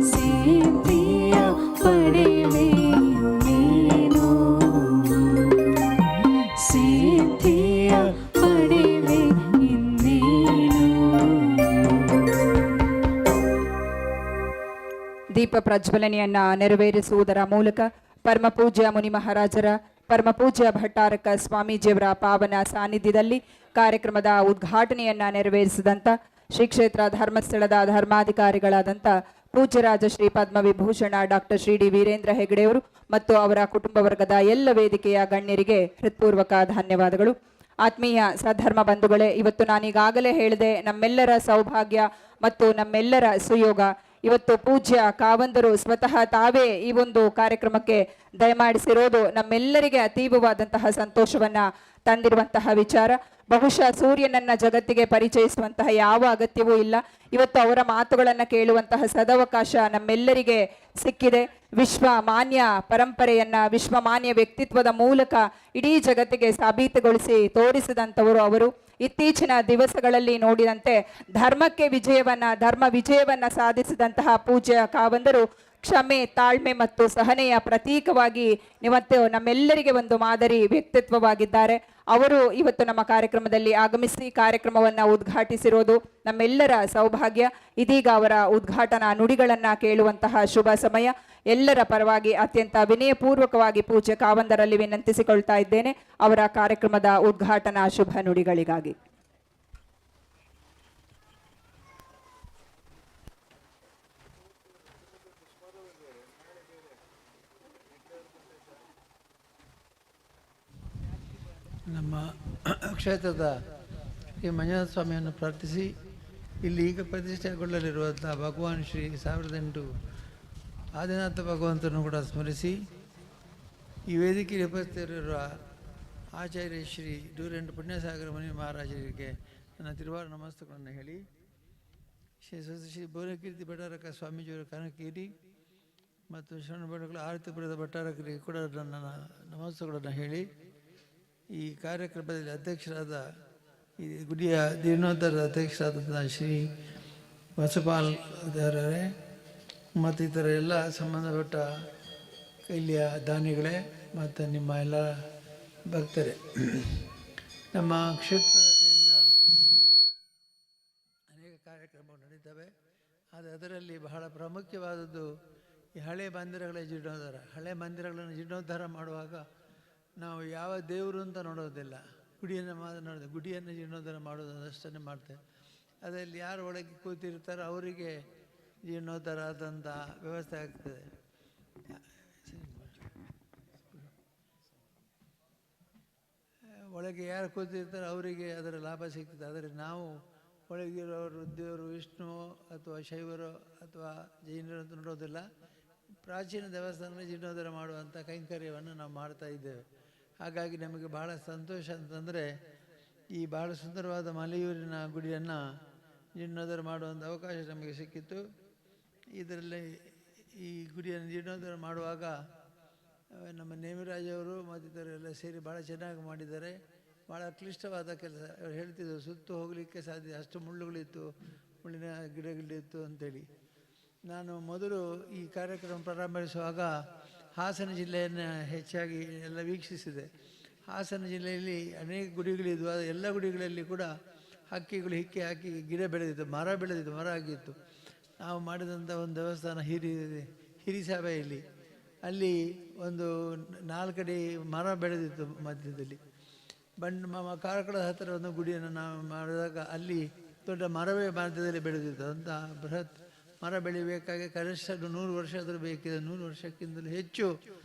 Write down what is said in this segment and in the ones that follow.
ಸಿದ್ಧಿಯ ಪಡೆವೆ ನೀನು, ಸಿದ್ಧಿಯ ಪಡೆವೆ ಇನ್ನೇನು. ದೀಪ ಪ್ರಜ್ವಲನೆಯನ್ನ ನೆರವೇರಿಸುವುದರ ಮೂಲಕ ಪರಮಪೂಜ್ಯ ಮುನಿ ಮಹಾರಾಜರ ಪರಮಪೂಜ್ಯ ಭಟ್ಟಾರಕ ಸ್ವಾಮೀಜಿಯವರ ಪಾವನ ಸಾನ್ನಿಧ್ಯದಲ್ಲಿ ಕಾರ್ಯಕ್ರಮದ ಉದ್ಘಾಟನೆಯನ್ನ ನೆರವೇರಿಸಿದಂಥ ಶ್ರೀ ಕ್ಷೇತ್ರ ಧರ್ಮಸ್ಥಳದ ಧರ್ಮಾಧಿಕಾರಿಗಳಾದಂಥ ಪೂಜ್ಯರಾಜ ಶ್ರೀ ಪದ್ಮವಿಭೂಷಣ ಡಾಕ್ಟರ್ ಶ್ರೀ ಡಿ ವೀರೇಂದ್ರ ಹೆಗಡೆಯವರು ಮತ್ತು ಅವರ ಕುಟುಂಬ ವರ್ಗದ ಎಲ್ಲ ವೇದಿಕೆಯ ಗಣ್ಯರಿಗೆ ಹೃತ್ಪೂರ್ವಕ ಧನ್ಯವಾದಗಳು. ಆತ್ಮೀಯ ಸದ್ಧರ್ಮ ಬಂಧುಗಳೇ, ಇವತ್ತು ನಾನೀಗಾಗಲೇ ಹೇಳಿದೆ, ನಮ್ಮೆಲ್ಲರ ಸೌಭಾಗ್ಯ ಮತ್ತು ನಮ್ಮೆಲ್ಲರ ಸುಯೋಗ. ಇವತ್ತು ಪೂಜ್ಯ ಕಾವಂದರು ಸ್ವತಃ ತಾವೇ ಈ ಒಂದು ಕಾರ್ಯಕ್ರಮಕ್ಕೆ ದಯಮಾಡಿಸಿರೋದು ನಮ್ಮೆಲ್ಲರಿಗೆ ಅತೀವವಾದಂತಹ ಸಂತೋಷವನ್ನ ತಂದಿರುವಂತಹ ವಿಚಾರ. ಬಹುಶಃ ಸೂರ್ಯನನ್ನ ಜಗತ್ತಿಗೆ ಪರಿಚಯಿಸುವಂತಹ ಯಾವ ಅಗತ್ಯವೂ ಇಲ್ಲ. ಇವತ್ತು ಅವರ ಮಾತುಗಳನ್ನು ಕೇಳುವಂತಹ ಸದವಕಾಶ ನಮ್ಮೆಲ್ಲರಿಗೆ ಸಿಕ್ಕಿದೆ. ವಿಶ್ವಮಾನ್ಯ ಪರಂಪರೆಯನ್ನ, ವಿಶ್ವಮಾನ್ಯ ವ್ಯಕ್ತಿತ್ವದ ಮೂಲಕ ಇಡೀ ಜಗತ್ತಿಗೆ ಸಾಬೀತುಗೊಳಿಸಿ ತೋರಿಸಿದಂಥವರು ಅವರು. ಇತ್ತೀಚಿನ ದಿವಸಗಳಲ್ಲಿ ನೋಡಿದಂತೆ ಧರ್ಮಕ್ಕೆ ಧರ್ಮ ವಿಜಯವನ್ನ ಸಾಧಿಸಿದಂತಹ ಪೂಜ್ಯ ಕಾವಂದರು ಕ್ಷಮೆ, ತಾಳ್ಮೆ ಮತ್ತು ಸಹನೆಯ ಪ್ರತೀಕವಾಗಿ ಇವತ್ತು ನಮ್ಮೆಲ್ಲರಿಗೆ ಒಂದು ಮಾದರಿ ವ್ಯಕ್ತಿತ್ವವಾಗಿದ್ದಾರೆ. ಅವರು ಇವತ್ತು ನಮ್ಮ ಕಾರ್ಯಕ್ರಮದಲ್ಲಿ ಆಗಮಿಸಿ ಕಾರ್ಯಕ್ರಮವನ್ನು ಉದ್ಘಾಟಿಸಿರೋದು ನಮ್ಮೆಲ್ಲರ ಸೌಭಾಗ್ಯ. ಇದೀಗ ಅವರ ಉದ್ಘಾಟನಾ ನುಡಿಗಳನ್ನು ಕೇಳುವಂತಹ ಶುಭ ಸಮಯ. ಎಲ್ಲರ ಪರವಾಗಿ ಅತ್ಯಂತ ವಿನಯಪೂರ್ವಕವಾಗಿ ಪೂಜ್ಯ ಕಾವಂದರಲ್ಲಿ ವಿನಂತಿಸಿಕೊಳ್ತಾ ಇದ್ದೇನೆ ಅವರ ಕಾರ್ಯಕ್ರಮದ ಉದ್ಘಾಟನಾ ಶುಭ ನುಡಿಗಳಿಗಾಗಿ. ನಮ್ಮ ಕ್ಷೇತ್ರದ ಈ ಮಂಜುನಾಥ ಸ್ವಾಮಿಯನ್ನು ಪ್ರಾರ್ಥಿಸಿ, ಇಲ್ಲಿ ಈಗ ಪ್ರತಿಷ್ಠೆಗೊಳ್ಳಲಿರುವಂಥ ಭಗವಾನ್ ಶ್ರೀ 1008 ಆದಿನಾಥ ಭಗವಂತನನ್ನು ಕೂಡ ಸ್ಮರಿಸಿ, ಈ ವೇದಿಕೆಯಲ್ಲಿ ಉಪಸ್ಥಿತರಿರುವ ಆಚಾರ್ಯ ಶ್ರೀ 108 ಪುಣ್ಯಸಾಗರ ಮುನಿ ಮಹಾರಾಜರಿಗೆ ನನ್ನ ತಿರುವಾರ ನಮಸ್ತಗಳನ್ನು ಹೇಳಿ, ಶ್ರೀ ಭುವನಕೀರ್ತಿ ಭಟ್ಟಾರಕ ಸ್ವಾಮೀಜಿಯವರ ಕನಕಗಿರಿ ಮತ್ತು ಶರಣಬೆಳಗೊಳ ಆರತಿಪುರದ ಭಟ್ಟಾರಕರಿಗೆ ಕೂಡ ನನ್ನ ನಮಸ್ತಗಳನ್ನು ಹೇಳಿ, ಈ ಕಾರ್ಯಕ್ರಮದಲ್ಲಿ ಅಧ್ಯಕ್ಷರಾದ ಈ ಗುಡಿಯ ಜೀರ್ಣೋದ್ಧಾರದ ಅಧ್ಯಕ್ಷರಾದ ಶ್ರೀ ವಸಪಾಲ್ ದೇವರೇ ಮತ್ತು ಇತರ ಎಲ್ಲ ಸಂಬಂಧಪಟ್ಟ ಇಲ್ಲಿಯ ದಾನಿಗಳೇ ಮತ್ತು ನಿಮ್ಮ ಎಲ್ಲ ಭಕ್ತರೇ, ನಮ್ಮ ಕ್ಷೇತ್ರದಿಂದ ಅನೇಕ ಕಾರ್ಯಕ್ರಮಗಳು ನಡೀತವೆ. ಆದರೆ ಅದರಲ್ಲಿ ಬಹಳ ಪ್ರಾಮುಖ್ಯವಾದದ್ದು ಈ ಹಳೆ ಮಂದಿರಗಳ ಜೀರ್ಣೋದ್ಧಾರ. ಹಳೆ ಮಂದಿರಗಳನ್ನು ಜೀರ್ಣೋದ್ಧಾರ ಮಾಡುವಾಗ ನಾವು ಯಾವ ದೇವರು ಅಂತ ನೋಡೋದಿಲ್ಲ, ಗುಡಿಯನ್ನು ನೋಡೋದು. ಗುಡಿಯನ್ನು ಜೀರ್ಣೋದ್ಧಾರ ಮಾಡೋದು ಅದಷ್ಟನ್ನೇ ಮಾಡ್ತೇವೆ. ಅದರಲ್ಲಿ ಯಾರು ಒಳಗೆ ಕೂತಿರ್ತಾರೋ ಅವರಿಗೆ ಜೀರ್ಣೋದ್ಧಾರ ಆದಂಥ ವ್ಯವಸ್ಥೆ ಆಗ್ತದೆ. ಒಳಗೆ ಯಾರು ಕೂತಿರ್ತಾರೋ ಅವರಿಗೆ ಅದರ ಲಾಭ ಸಿಗ್ತದೆ. ಆದರೆ ನಾವು ಒಳಗಿರೋರು ದೇವರು ವಿಷ್ಣು ಅಥವಾ ಶೈವರು ಅಥವಾ ಜೈನರು ಅಂತ ನೋಡೋದಿಲ್ಲ. ಪ್ರಾಚೀನ ದೇವಸ್ಥಾನ ಜೀರ್ಣೋದ್ಧಾರ ಮಾಡುವಂಥ ಕೈಂಕರ್ಯವನ್ನು ನಾವು ಮಾಡ್ತಾ ಇದ್ದೇವೆ. ಹಾಗಾಗಿ ನಮಗೆ ಬಹಳ ಸಂತೋಷ ಅಂತಂದರೆ, ಈ ಬಹಳ ಸುಂದರವಾದ ಮಲೆಯೂರಿನ ಗುಡಿಯನ್ನು ಜೀರ್ಣೋದ್ಧಾರ ಮಾಡುವಂಥ ಅವಕಾಶ ನಮಗೆ ಸಿಕ್ಕಿತ್ತು. ಇದರಲ್ಲಿ ಈ ಗುಡಿಯನ್ನು ಜೀರ್ಣೋದ್ಧಾರ ಮಾಡುವಾಗ ನಮ್ಮ ನೇಮಿರಾಜವರು ಮತ್ತಿತರೆಲ್ಲ ಸೇರಿ ಭಾಳ ಚೆನ್ನಾಗಿ ಮಾಡಿದ್ದಾರೆ. ಭಾಳ ಕ್ಲಿಷ್ಟವಾದ ಕೆಲಸ. ಅವ್ರು ಹೇಳ್ತಿದ್ರು, ಸುತ್ತು ಹೋಗಲಿಕ್ಕೆ ಸಾಧ್ಯ, ಅಷ್ಟು ಮುಳ್ಳುಗಳಿತ್ತು, ಮುಳ್ಳಿನ ಗಿಡಗಳಿತ್ತು ಅಂಥೇಳಿ. ನಾನು ಮೊದಲು ಈ ಕಾರ್ಯಕ್ರಮ ಪ್ರಾರಂಭಿಸುವಾಗ ಹಾಸನ ಜಿಲ್ಲೆಯನ್ನು ಹೆಚ್ಚಾಗಿ ಎಲ್ಲ ವೀಕ್ಷಿಸಿದೆ. ಹಾಸನ ಜಿಲ್ಲೆಯಲ್ಲಿ ಅನೇಕ ಗುಡಿಗಳಿದ್ವು. ಎಲ್ಲ ಗುಡಿಗಳಲ್ಲಿ ಕೂಡ ಹಕ್ಕಿಗಳು ಹಿಕ್ಕಿ ಹಾಕಿ ಗಿಡ ಬೆಳೆದಿತ್ತು, ಮರ ಆಗಿತ್ತು. ನಾವು ಮಾಡಿದಂಥ ಒಂದು ದೇವಸ್ಥಾನ ಹಿರಿಸಾಬೆಯಲ್ಲಿ, ಅಲ್ಲಿ ಒಂದು 4 ಅಡಿ ಮರ ಬೆಳೆದಿತ್ತು ಮಧ್ಯದಲ್ಲಿ. ಕಾರ್ಕಳದ ಹತ್ತಿರ ಒಂದು ಗುಡಿಯನ್ನು ನಾವು ಮಾಡಿದಾಗ ಅಲ್ಲಿ ದೊಡ್ಡ ಮರವೇ ಮಧ್ಯದಲ್ಲಿ ಬೆಳೆದಿತ್ತು. ಅಂತ ಬೃಹತ್ ಮರ ಬೆಳಿಬೇಕಾಗಿ ಕನಿಷ್ಠ 100 ವರ್ಷ ಆದರೂ ಬೇಕಿದೆ. 100 ವರ್ಷಕ್ಕಿಂತಲೂ ಹೆಚ್ಚು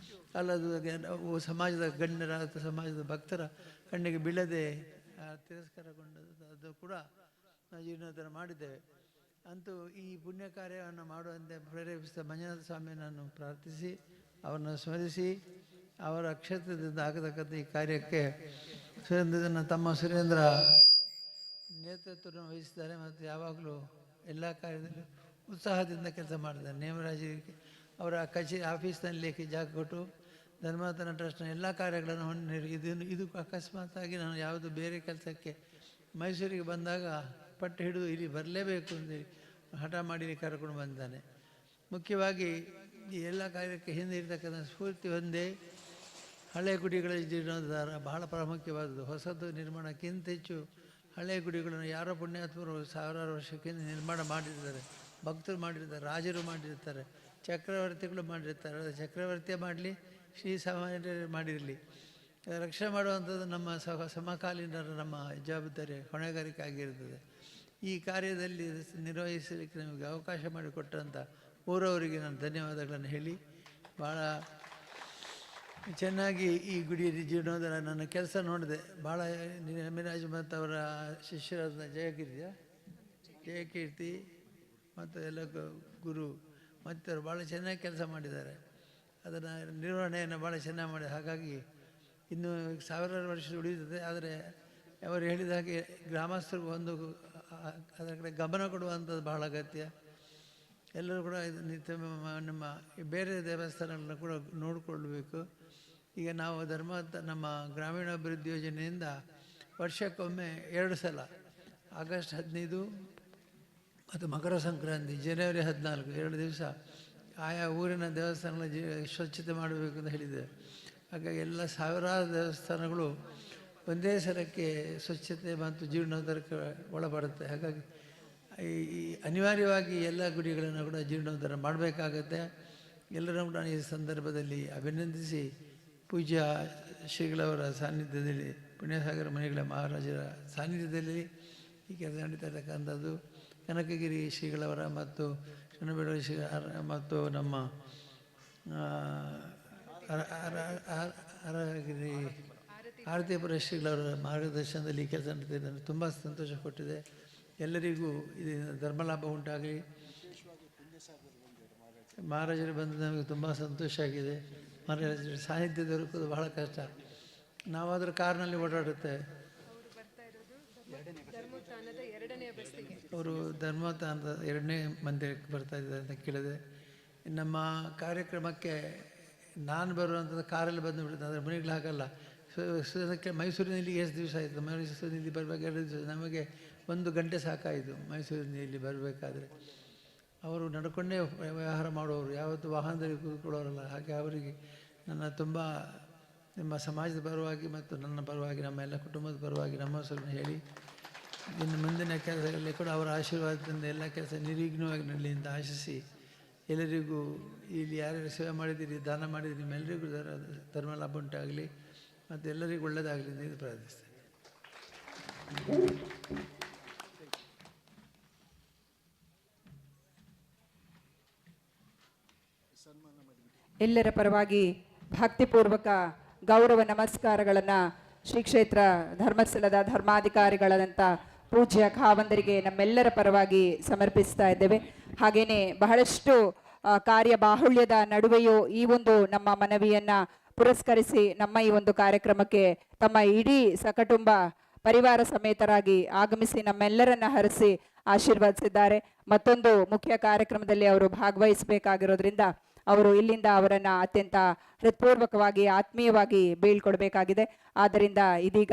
ಅಲ್ಲದು ಸಮಾಜದ ಗಣ್ಯರ ಅಥವಾ ಸಮಾಜದ ಭಕ್ತರ ಕಣ್ಣಿಗೆ ಬೀಳದೆ ತಿರಸ್ಕಾರಗೊಂಡದ್ದು. ಅದು ಕೂಡ ನಾವು ಜೀರ್ಣೋದ್ಧಾರ ಮಾಡಿದ್ದೇವೆ. ಅಂತೂ ಈ ಪುಣ್ಯ ಕಾರ್ಯವನ್ನು ಮಾಡುವಂತೆ ಪ್ರೇರೇಪಿಸಿದ ಮಂಜುನಾಥ ಸ್ವಾಮಿಯನ್ನು ಪ್ರಾರ್ಥಿಸಿ, ಅವರನ್ನು ಸ್ಮರಿಸಿ, ಅವರ ಕ್ಷೇತ್ರದಿಂದ ಆಗತಕ್ಕಂಥ ಈ ಕಾರ್ಯಕ್ಕೆ ತಮ್ಮ ಸುರೇಂದ್ರ ನೇತೃತ್ವವನ್ನು ವಹಿಸಿದ್ದಾರೆ ಮತ್ತು ಯಾವಾಗಲೂ ಎಲ್ಲ ಕಾರ್ಯದಲ್ಲೂ ಉತ್ಸಾಹದಿಂದ ಕೆಲಸ ಮಾಡಿದ್ದಾರೆ. ನೇಮರಾಜರಿಗೆ ಅವರ ಆಫೀಸ್ನಲ್ಲಿ ಜಾಗ ಕೊಟ್ಟು ಧರ್ಮಾತನ ಟ್ರಸ್ಟ್ನ ಎಲ್ಲ ಕಾರ್ಯಗಳನ್ನು ಇದು ಅಕಸ್ಮಾತ್ತಾಗಿ ನಾನು ಯಾವುದು ಬೇರೆ ಕೆಲಸಕ್ಕೆ ಮೈಸೂರಿಗೆ ಬಂದಾಗ ಪಟ್ಟು ಹಿಡಿದು ಇಲ್ಲಿ ಬರಲೇಬೇಕು ಅಂತೇಳಿ ಹಠ ಮಾಡಿ ಕರ್ಕೊಂಡು ಬಂದಿದ್ದಾನೆ. ಮುಖ್ಯವಾಗಿ ಈ ಎಲ್ಲ ಕಾರ್ಯಕ್ಕೆ ಹಿಂದೆ ಇರ್ತಕ್ಕಂಥ ಸ್ಫೂರ್ತಿ ಒಂದೇ. ಹಳೆಯ ಗುಡಿಗಳ ಜೀರ್ಣೋದ್ಧಾರ ಬಹಳ ಪ್ರಾಮುಖ್ಯವಾದದ್ದು. ಹೊಸದು ನಿರ್ಮಾಣಕ್ಕಿಂತ ಹೆಚ್ಚು ಹಳೆಯ ಗುಡಿಗಳನ್ನು ಯಾರೋ ಪುಣ್ಯಾತ್ಮರು ಸಾವಿರಾರು ವರ್ಷಕ್ಕಿಂತ ನಿರ್ಮಾಣ ಮಾಡಿರ್ತಾರೆ, ಭಕ್ತರು ಮಾಡಿರ್ತಾರೆ, ರಾಜರು ಮಾಡಿರ್ತಾರೆ, ಚಕ್ರವರ್ತಿಗಳು ಮಾಡಿರ್ತಾರೆ. ಚಕ್ರವರ್ತಿಯೇ ಮಾಡಲಿ, ಶ್ರೀಸಾಮಾನ್ಯರು ಮಾಡಿರಲಿ, ರಕ್ಷಣೆ ಮಾಡುವಂಥದ್ದು ನಮ್ಮ ಸಮಕಾಲೀನರ ನಮ್ಮ ಜವಾಬ್ದಾರಿ, ಹೊಣೆಗಾರಿಕೆ ಆಗಿರ್ತದೆ. ಈ ಕಾರ್ಯದಲ್ಲಿ ನಿರ್ವಹಿಸಲಿಕ್ಕೆ ನಮಗೆ ಅವಕಾಶ ಮಾಡಿಕೊಟ್ಟಂಥ ಊರವರಿಗೆ ನಾನು ಧನ್ಯವಾದಗಳನ್ನು ಹೇಳಿ, ಭಾಳ ಚೆನ್ನಾಗಿ ಈ ಗುಡಿ ಜೀರ್ಣೋದ್ಧಾರ ನನ್ನ ಕೆಲಸ ನೋಡಿದೆ. ಭಾಳ ಮಿರಾಜ್ ಮತ್ತು ಅವರ ಶಿಷ್ಯರಾದ ಜಯಕೀರ್ತಿ ಮತ್ತು ಎಲ್ಲ ಗುರು ಮತ್ತು ಭಾಳ ಚೆನ್ನಾಗಿ ಕೆಲಸ ಮಾಡಿದ್ದಾರೆ. ಅದನ್ನು ನಿರ್ವಹಣೆಯನ್ನು ಭಾಳ ಚೆನ್ನಾಗಿ ಮಾಡಿದೆ. ಹಾಗಾಗಿ ಇನ್ನು ಸಾವಿರಾರು ವರ್ಷ ಉಳಿಯುತ್ತದೆ. ಆದರೆ ಅವರು ಹೇಳಿದ ಹಾಗೆ ಗ್ರಾಮಸ್ಥರಿಗೂ ಅದರ ಕಡೆ ಗಮನ ಕೊಡುವಂಥದ್ದು ಬಹಳ ಅಗತ್ಯ. ಎಲ್ಲರೂ ಕೂಡ ಇದು ನಿತ್ಯ ನಮ್ಮ ಬೇರೆ ದೇವಸ್ಥಾನಗಳನ್ನ ಕೂಡ ನೋಡಿಕೊಳ್ಬೇಕು. ಈಗ ನಾವು ನಮ್ಮ ಗ್ರಾಮೀಣಾಭಿವೃದ್ಧಿ ಯೋಜನೆಯಿಂದ ವರ್ಷಕ್ಕೊಮ್ಮೆ 2 ಸಲ, ಆಗಸ್ಟ್ 15 ಮತ್ತು ಮಕರ ಸಂಕ್ರಾಂತಿ ಜನವರಿ 14, 2 ದಿವಸ ಆಯಾ ಊರಿನ ದೇವಸ್ಥಾನಗಳ ಸ್ವಚ್ಛತೆ ಮಾಡಬೇಕು ಅಂತ ಹೇಳಿದ್ದೇವೆ. ಹಾಗಾಗಿ ಎಲ್ಲ ಸಾವಿರಾರು ದೇವಸ್ಥಾನಗಳು ಒಂದೇ ಸಲಕ್ಕೆ ಸ್ವಚ್ಛತೆ ಮತ್ತು ಜೀರ್ಣೋದ್ಧಾರಕ್ಕೆ ಒಳಪಡುತ್ತೆ. ಹಾಗಾಗಿ ಈ ಅನಿವಾರ್ಯವಾಗಿ ಎಲ್ಲ ಗುಡಿಗಳನ್ನು ಕೂಡ ಜೀರ್ಣೋದ್ಧಾರ ಮಾಡಬೇಕಾಗತ್ತೆ. ಎಲ್ಲರೂ ಕೂಡ ಈ ಸಂದರ್ಭದಲ್ಲಿ ಅಭಿನಂದಿಸಿ, ಪೂಜ್ಯ ಶ್ರೀಗಳವರ ಸಾನ್ನಿಧ್ಯದಲ್ಲಿ, ಪುಣ್ಯಸಾಗರ ಮನೆಗಳ ಮಹಾರಾಜರ ಸಾನ್ನಿಧ್ಯದಲ್ಲಿ ಈ ಕೆಲಸ ನಡೀತಾ ಇರ್ತಕ್ಕಂಥದ್ದು. ಕನಕಗಿರಿ ಶ್ರೀಗಳವರ ಮತ್ತು ಶರಣಬೆಳಗೊಳ ಶ್ರೀ ಮತ್ತು ನಮ್ಮ ಅರಗಿರಿ ಆರತಿಪುರ ಶ್ರೀಗಳವರ ಮಾರ್ಗದರ್ಶನದಲ್ಲಿ ಈ ಕೆಲಸ ನಡೀತಿದೆ. ತುಂಬ ಸಂತೋಷ ಕೊಟ್ಟಿದೆ. ಎಲ್ಲರಿಗೂ ಇದರಿಂದ ಧರ್ಮಲಾಭ ಉಂಟಾಗಲಿ. ಮಹಾರಾಜರು ಬಂದು ನಮಗೆ ತುಂಬ ಸಂತೋಷ ಆಗಿದೆ. ಮಹಾರಾಜರ ಸಾನ್ನಿಧ್ಯ ದೊರಕೋದು ಬಹಳ ಕಷ್ಟ. ನಾವಾದರೂ ಕಾರ್ನಲ್ಲಿ ಓಡಾಡುತ್ತೆ, ಅವರು ಧರ್ಮೋತ್ಥಾನದ 2ನೇ ಮಂದಿರಕ್ಕೆ ಬರ್ತಾ ಇದ್ದಾರೆ ಅಂತ ಕೇಳಿದೆ. ನಮ್ಮ ಕಾರ್ಯಕ್ರಮಕ್ಕೆ ನಾನು ಬರುವಂಥದ್ದು ಕಾರಲ್ಲಿ ಬಂದುಬಿಡುತ್ತೆ, ಅದರ ಮನೆಗಳು ಹಾಕಲ್ಲ. ಮೈಸೂರಿನಲ್ಲಿ ಎಷ್ಟು ದಿವಸ ಆಯಿತು, ಮೈಸೂರಿನಲ್ಲಿ ಬರಬೇಕು 2 ದಿವಸ, ನಮಗೆ 1 ಗಂಟೆ ಸಾಕಾಯಿತು ಮೈಸೂರಿನಲ್ಲಿ ಬರಬೇಕಾದ್ರೆ. ಅವರು ನಡ್ಕೊಂಡೇ ವ್ಯವಹಾರ ಮಾಡುವವರು, ಯಾವತ್ತೂ ವಾಹನದಲ್ಲಿ ಕೂತ್ಕೊಳ್ಳೋರಲ್ಲ. ಹಾಗೆ ಅವರಿಗೆ ನನ್ನ ತುಂಬ ನಿಮ್ಮ ಸಮಾಜದ ಪರವಾಗಿ ಮತ್ತು ನನ್ನ ಪರವಾಗಿ, ನಮ್ಮ ಎಲ್ಲ ಕುಟುಂಬದ ಪರವಾಗಿ ನಮ್ಮ ಹೆಸರನ್ನು ಹೇಳಿ, ಇನ್ನು ಮುಂದಿನ ಕೆಲಸಗಳಲ್ಲಿ ಕೂಡ ಅವರ ಆಶೀರ್ವಾದದಿಂದ ಎಲ್ಲ ಕೆಲಸ ನಿರ್ವಿಘ್ನವಾಗಿ ನಡಲಿ ಅಂತ ಆಶಿಸಿ, ಎಲ್ಲರಿಗೂ ಇಲ್ಲಿ ಯಾರ್ಯಾರು ಸೇವೆ ಮಾಡಿದ್ದೀರಿ, ದಾನ ಮಾಡಿದ್ದೀರಿ, ನಿಮ್ಮೆಲ್ಲರಿಗೂ ಧರ್ಮ ಲಾಭ ಉಂಟಾಗಲಿ ಮತ್ತು ಎಲ್ಲರಿಗೂ ಒಳ್ಳೆಯದಾಗಲಿ ಎಂದು ಪ್ರಾರ್ಥಿಸ್ತೇನೆ. ಎಲ್ಲರ ಪರವಾಗಿ ಭಕ್ತಿಪೂರ್ವಕ ಗೌರವ ನಮಸ್ಕಾರಗಳನ್ನು ಶ್ರೀ ಕ್ಷೇತ್ರ ಧರ್ಮಸ್ಥಳದ ಧರ್ಮಾಧಿಕಾರಿಗಳಾದಂಥ ಪೂಜ್ಯ ಖಾವಂದರಿಗೆ ನಮ್ಮೆಲ್ಲರ ಪರವಾಗಿ ಸಮರ್ಪಿಸ್ತಾ ಇದ್ದೇವೆ. ಹಾಗೆಯೇ ಬಹಳಷ್ಟು ಕಾರ್ಯಬಾಹುಳ್ಯದ ನಡುವೆಯೂ ಈ ಒಂದು ನಮ್ಮ ಮನವಿಯನ್ನು ಪುರಸ್ಕರಿಸಿ ನಮ್ಮ ಈ ಒಂದು ಕಾರ್ಯಕ್ರಮಕ್ಕೆ ತಮ್ಮ ಇಡೀ ಸಕಟುಂಬ ಪರಿವಾರ ಸಮೇತರಾಗಿ ಆಗಮಿಸಿ ನಮ್ಮೆಲ್ಲರನ್ನ ಹರಿಸಿ ಆಶೀರ್ವದಿಸಿದ್ದಾರೆ. ಮತ್ತೊಂದು ಮುಖ್ಯ ಕಾರ್ಯಕ್ರಮದಲ್ಲಿ ಅವರು ಭಾಗವಹಿಸಬೇಕಾಗಿರೋದ್ರಿಂದ ಅವರು ಇಲ್ಲಿಂದ ಅವರನ್ನು ಅತ್ಯಂತ ಹೃತ್ಪೂರ್ವಕವಾಗಿ ಆತ್ಮೀಯವಾಗಿ ಬೀಳ್ಕೊಡ್ಬೇಕಾಗಿದೆ. ಆದ್ದರಿಂದ ಇದೀಗ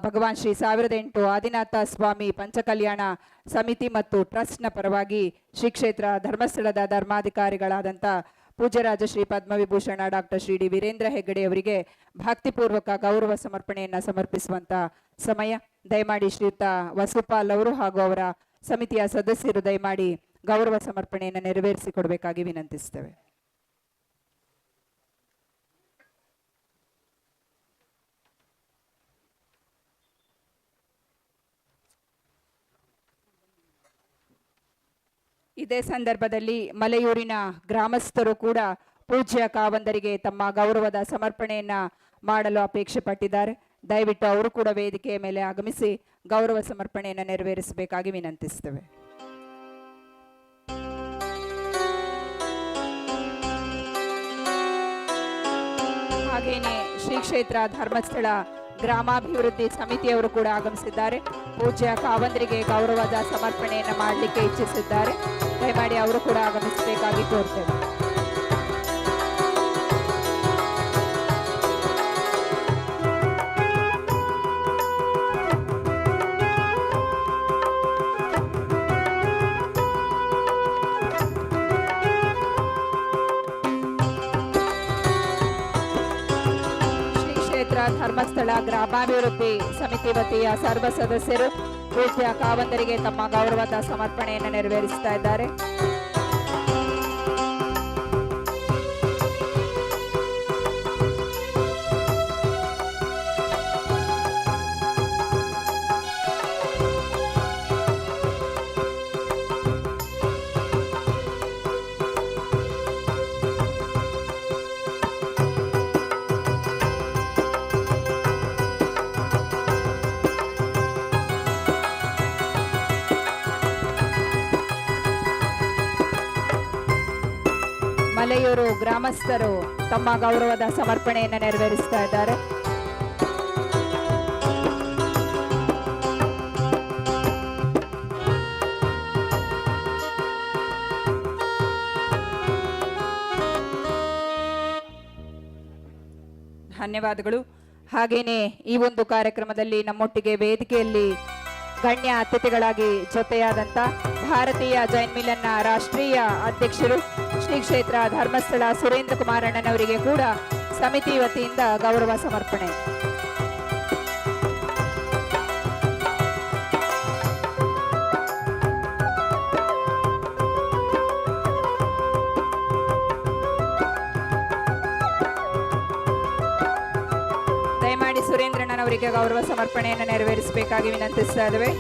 ಭಗವಾನ್ ಶ್ರೀ 1008 ಆದಿನಾಥ ಸ್ವಾಮಿ ಪಂಚಕಲ್ಯಾಣ ಸಮಿತಿ ಮತ್ತು ಟ್ರಸ್ಟ್ನ ಪರವಾಗಿ ಶ್ರೀ ಕ್ಷೇತ್ರ ಧರ್ಮಸ್ಥಳದ ಧರ್ಮಾಧಿಕಾರಿಗಳಾದಂಥ ಪೂಜ್ಯರಾಜ ಶ್ರೀ ಪದ್ಮವಿಭೂಷಣ ಡಾಕ್ಟರ್ ಶ್ರೀ ಡಿ ವೀರೇಂದ್ರ ಹೆಗ್ಗಡೆ ಅವರಿಗೆ ಭಕ್ತಿಪೂರ್ವಕ ಗೌರವ ಸಮರ್ಪಣೆಯನ್ನು ಸಮರ್ಪಿಸುವಂಥ ಸಮಯ. ದಯಮಾಡಿ ಶ್ರೀಯುತ ವಸುಪಾಲ್ ಅವರು ಹಾಗೂ ಅವರ ಸಮಿತಿಯ ಸದಸ್ಯರು ದಯಮಾಡಿ ಗೌರವ ಸಮರ್ಪಣೆಯನ್ನು ನೆರವೇರಿಸಿಕೊಡಬೇಕಾಗಿ ವಿನಂತಿಸ್ತೇವೆ. ಇದೇ ಸಂದರ್ಭದಲ್ಲಿ ಮಲೆಯೂರಿನ ಗ್ರಾಮಸ್ಥರು ಕೂಡ ಪೂಜ್ಯ ಖಾವಂದರಿಗೆ ತಮ್ಮ ಗೌರವದ ಸಮರ್ಪಣೆಯನ್ನ ಮಾಡಲು ಅಪೇಕ್ಷೆ ಪಟ್ಟಿದ್ದಾರೆ. ದಯವಿಟ್ಟು ಅವರು ಕೂಡ ವೇದಿಕೆಯ ಮೇಲೆ ಆಗಮಿಸಿ ಗೌರವ ಸಮರ್ಪಣೆಯನ್ನು ನೆರವೇರಿಸಬೇಕಾಗಿ ವಿನಂತಿಸ್ತೇವೆ. ಹಾಗೆಯೇ ಶ್ರೀ ಕ್ಷೇತ್ರ ಧರ್ಮಸ್ಥಳ ಗ್ರಾಮಾಭಿವೃದ್ಧಿ ಸಮಿತಿಯವರು ಕೂಡ ಆಗಮಿಸಿದ್ದಾರೆ. ಪೂಜ್ಯ ಖಾವಂದರಿಗೆ ಗೌರವದ ಸಮರ್ಪಣೆಯನ್ನು ಮಾಡಲಿಕ್ಕೆ ಇಚ್ಛಿಸಿದ್ದಾರೆ. ದಯಮಾಡಿ ಅವರು ಕೂಡ ಆಗಮಿಸಬೇಕಾಗಿ ಕೋರ್ತೇವೆ. ಕ್ಷೇತ್ರ ಧರ್ಮಸ್ಥಳ ಗ್ರಾಮಾಭಿವೃದ್ಧಿ ಸಮಿತಿ ವತಿಯ ಸರ್ವ ಸದಸ್ಯರು ಪೂಜ್ಯ ಕಾವಂದರಿಗೆ ತಮ್ಮ ಗೌರವದ ಸಮರ್ಪಣೆಯನ್ನು ನೆರವೇರಿಸ್ತಾ ಇದ್ದಾರೆ. ಮಲೆಯೂರು ಗ್ರಾಮಸ್ಥರು ತಮ್ಮ ಗೌರವದ ಸಮರ್ಪಣೆಯನ್ನು ನೆರವೇರಿಸ್ತಾ ಇದ್ದಾರೆ. ಧನ್ಯವಾದಗಳು. ಹಾಗೇನೆ ಈ ಒಂದು ಕಾರ್ಯಕ್ರಮದಲ್ಲಿ ನಮ್ಮೊಟ್ಟಿಗೆ ವೇದಿಕೆಯಲ್ಲಿ ಗಣ್ಯ ಅತಿಥಿಗಳಾಗಿ ಜೊತೆಯಾದಂತ ಭಾರತೀಯ ಜೈನ್ ಮಿಲನ್ನ ರಾಷ್ಟ್ರೀಯ ಅಧ್ಯಕ್ಷರು ಶ್ರೀ ಕ್ಷೇತ್ರ ಧರ್ಮಸ್ಥಳ ಸುರೇಂದ್ರ ಕುಮಾರಣ್ಣನವರಿಗೆ ಕೂಡ ಸಮಿತಿ ವತಿಯಿಂದ ಗೌರವ ಸಮರ್ಪಣೆ. ದಯಮಾಡಿ ಸುರೇಂದ್ರಣ್ಣನವರಿಗೆ ಗೌರವ ಸಮರ್ಪಣೆಯನ್ನು ನೆರವೇರಿಸಬೇಕಾಗಿ ವಿನಂತಿಸ್ತಾ ಇದ್ದೇವೆ.